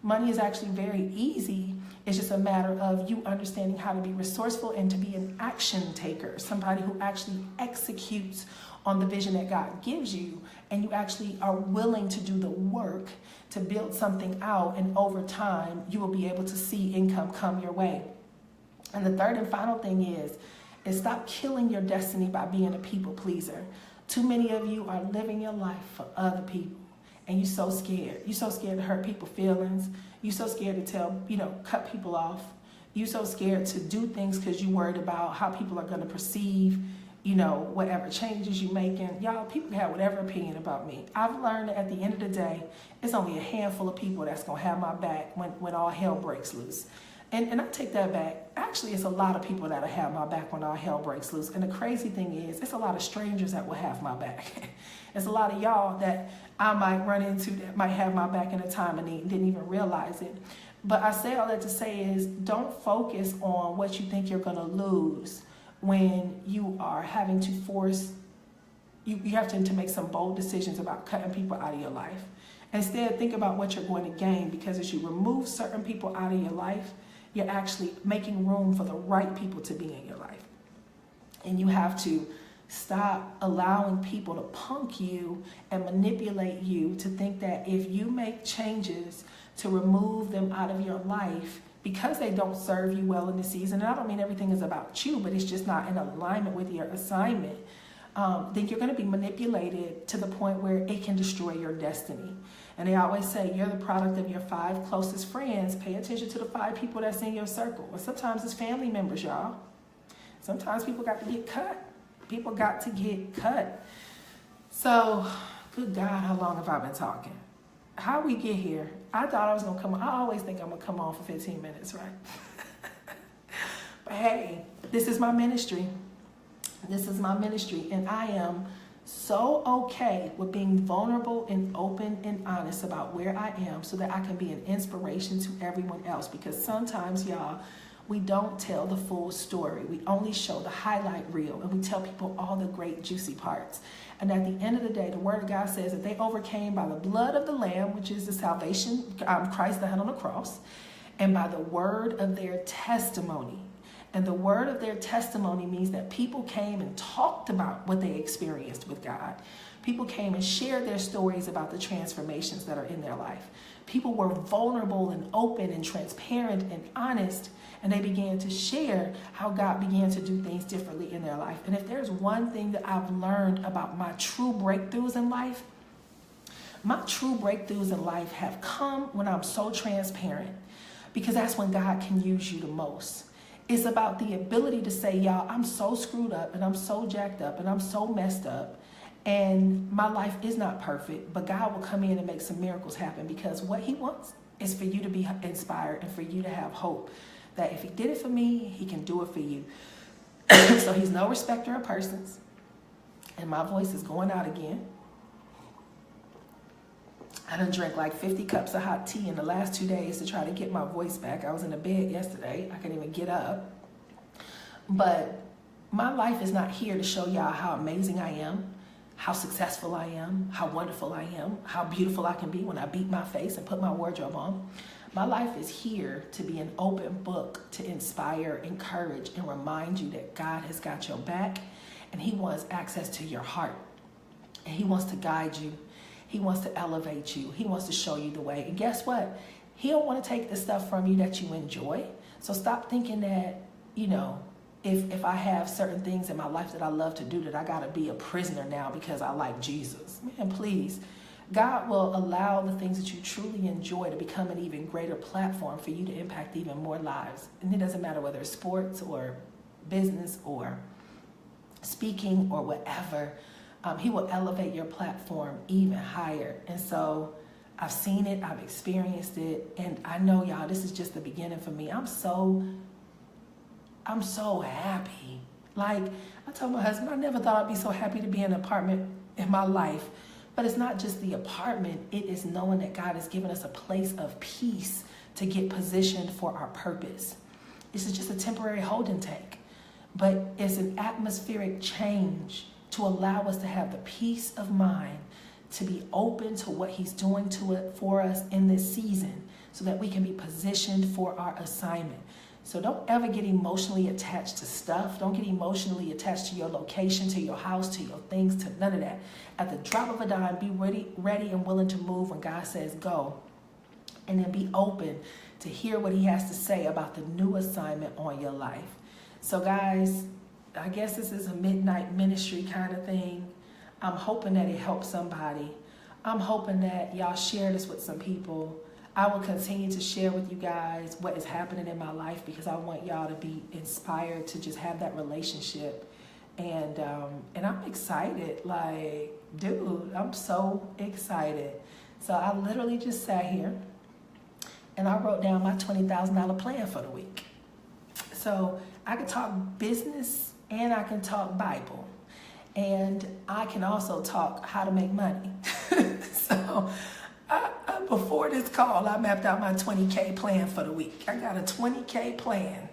A: Money is actually very easy. It's just a matter of you understanding how to be resourceful and to be an action taker, somebody who actually executes on the vision that God gives you, and you actually are willing to do the work to build something out, and over time you will be able to see income come your way. And the third and final thing is stop killing your destiny by being a people pleaser. Too many of you are living your life for other people, and you're so scared. You're so scared to hurt people's feelings. You're so scared to cut people off. You're so scared to do things because you're worried about how people are going to perceive whatever changes you're making. Y'all, people can have whatever opinion about me. I've learned that at the end of the day, it's only a handful of people that's going to have my back when all hell breaks loose. And I take that back. Actually, it's a lot of people that'll have my back when all hell breaks loose. And the crazy thing is, it's a lot of strangers that will have my back. It's a lot of y'all that I might run into that might have my back in a time of need and didn't even realize it. But I say all that to say is, don't focus on what you think you're going to lose when you are having to force, you have to make some bold decisions about cutting people out of your life. Instead, think about what you're going to gain, because as you remove certain people out of your life, you're actually making room for the right people to be in your life. And you have to stop allowing people to punk you and manipulate you to think that if you make changes to remove them out of your life because they don't serve you well in the season, and I don't mean everything is about you, but it's just not in alignment with your assignment, then you're going to be manipulated to the point where it can destroy your destiny. And they always say you're the product of your 5 closest friends. Pay attention to the 5 people that's in your circle. Or sometimes it's family members, y'all. Sometimes people got to get cut. People got to get cut. So, good God, how long have I been talking? How we get here? I thought I was going to come on. I always think I'm going to come on for 15 minutes, right? But hey, this is my ministry. This is my ministry. And I am so okay with being vulnerable and open and honest about where I am, so that I can be an inspiration to everyone else. Because sometimes, y'all, we don't tell the full story. We only show the highlight reel, and we tell people all the great juicy parts. And at the end of the day, the word of God says that they overcame by the blood of the Lamb, which is the salvation, Christ that hung on the cross, and by the word of their testimony. And the word of their testimony means that people came and talked about what they experienced with God. People came and shared their stories about the transformations that are in their life. People were vulnerable and open and transparent and honest, and they began to share how God began to do things differently in their life. And if there's one thing that I've learned about my true breakthroughs in life, my true breakthroughs in life have come when I'm so transparent, because that's when God can use you the most. It's about the ability to say, y'all, I'm so screwed up and I'm so jacked up and I'm so messed up, and my life is not perfect, but God will come in and make some miracles happen, because what he wants is for you to be inspired and for you to have hope that if he did it for me, he can do it for you. So he's no respecter of persons. And my voice is going out again. I done drank like 50 cups of hot tea in the last 2 days to try to get my voice back. I was in the bed yesterday. I couldn't even get up. But my life is not here to show y'all how amazing I am, how successful I am, how wonderful I am, how beautiful I can be when I beat my face and put my wardrobe on. My life is here to be an open book, to inspire, encourage, and remind you that God has got your back, and he wants access to your heart, and he wants to guide you. He wants to elevate you. He wants to show you the way. And guess what? He don't want to take the stuff from you that you enjoy. So stop thinking that, if I have certain things in my life that I love to do, that I got to be a prisoner now because I like Jesus. Man, please. God will allow the things that you truly enjoy to become an even greater platform for you to impact even more lives. And it doesn't matter whether it's sports or business or speaking or whatever, he will elevate your platform even higher. And so I've seen it, I've experienced it, and I know, y'all, this is just the beginning for me. I'm so happy. Like, I told my husband, I never thought I'd be so happy to be in an apartment in my life. But it's not just the apartment, it is knowing that God has given us a place of peace to get positioned for our purpose. This is just a temporary holding tank, but it's an atmospheric change to allow us to have the peace of mind to be open to what he's doing to it for us in this season so that we can be positioned for our assignment. So don't ever get emotionally attached to stuff. Don't get emotionally attached to your location, to your house, to your things, to none of that. At the drop of a dime, be ready and willing to move when God says go. And then be open to hear what he has to say about the new assignment on your life. So guys, I guess this is a midnight ministry kind of thing. I'm hoping that it helps somebody. I'm hoping that y'all share this with some people. I will continue to share with you guys what is happening in my life because I want y'all to be inspired to just have that relationship. And I'm excited. Like, dude, I'm so excited. So I literally just sat here and I wrote down my $20,000 plan for the week. So I can talk business and I can talk Bible. And I can also talk how to make money. So before this call, I mapped out my 20K plan for the week. I got a 20K plan.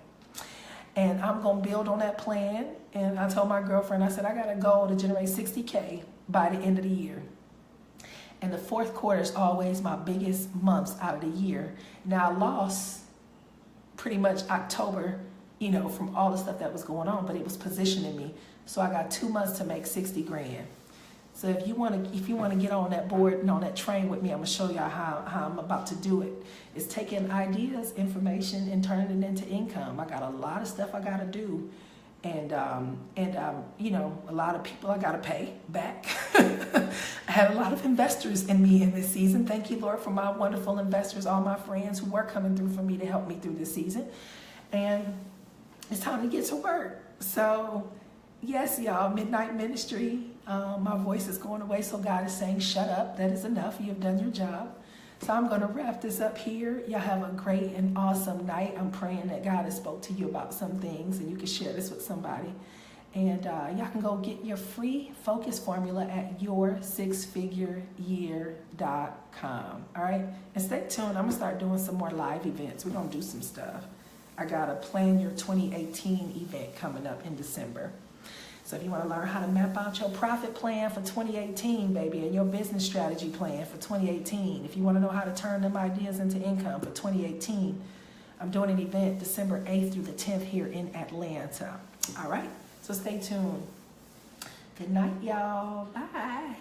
A: And I'm going to build on that plan. And I told my girlfriend, I said, I got a goal to generate 60K by the end of the year. And the fourth quarter is always my biggest months out of the year. Now, I lost pretty much October, you know, from all the stuff that was going on, but it was positioning me. So I got 2 months to make 60 grand. So if you want to get on that board and on that train with me, I'm going to show y'all how I'm about to do it. It's taking ideas, information, and turning it into income. I got a lot of stuff I got to do. And you know, a lot of people I got to pay back. I had a lot of investors in me in this season. Thank you, Lord, for my wonderful investors, all my friends who were coming through for me to help me through this season. And it's time to get to work. So, yes, y'all, midnight ministry. My voice is going away, so God is saying, shut up. That is enough. You have done your job. So I'm going to wrap this up here. Y'all have a great and awesome night. I'm praying that God has spoke to you about some things and you can share this with somebody. And y'all can go get your free focus formula at yoursixfigureyear.com. All right? And stay tuned. I'm going to start doing some more live events. We're going to do some stuff. I got a Plan Your 2018 event coming up in December. So if you want to learn how to map out your profit plan for 2018, baby, and your business strategy plan for 2018, if you want to know how to turn them ideas into income for 2018, I'm doing an event December 8th through the 10th here in Atlanta. All right, so stay tuned. Good night, y'all. Bye.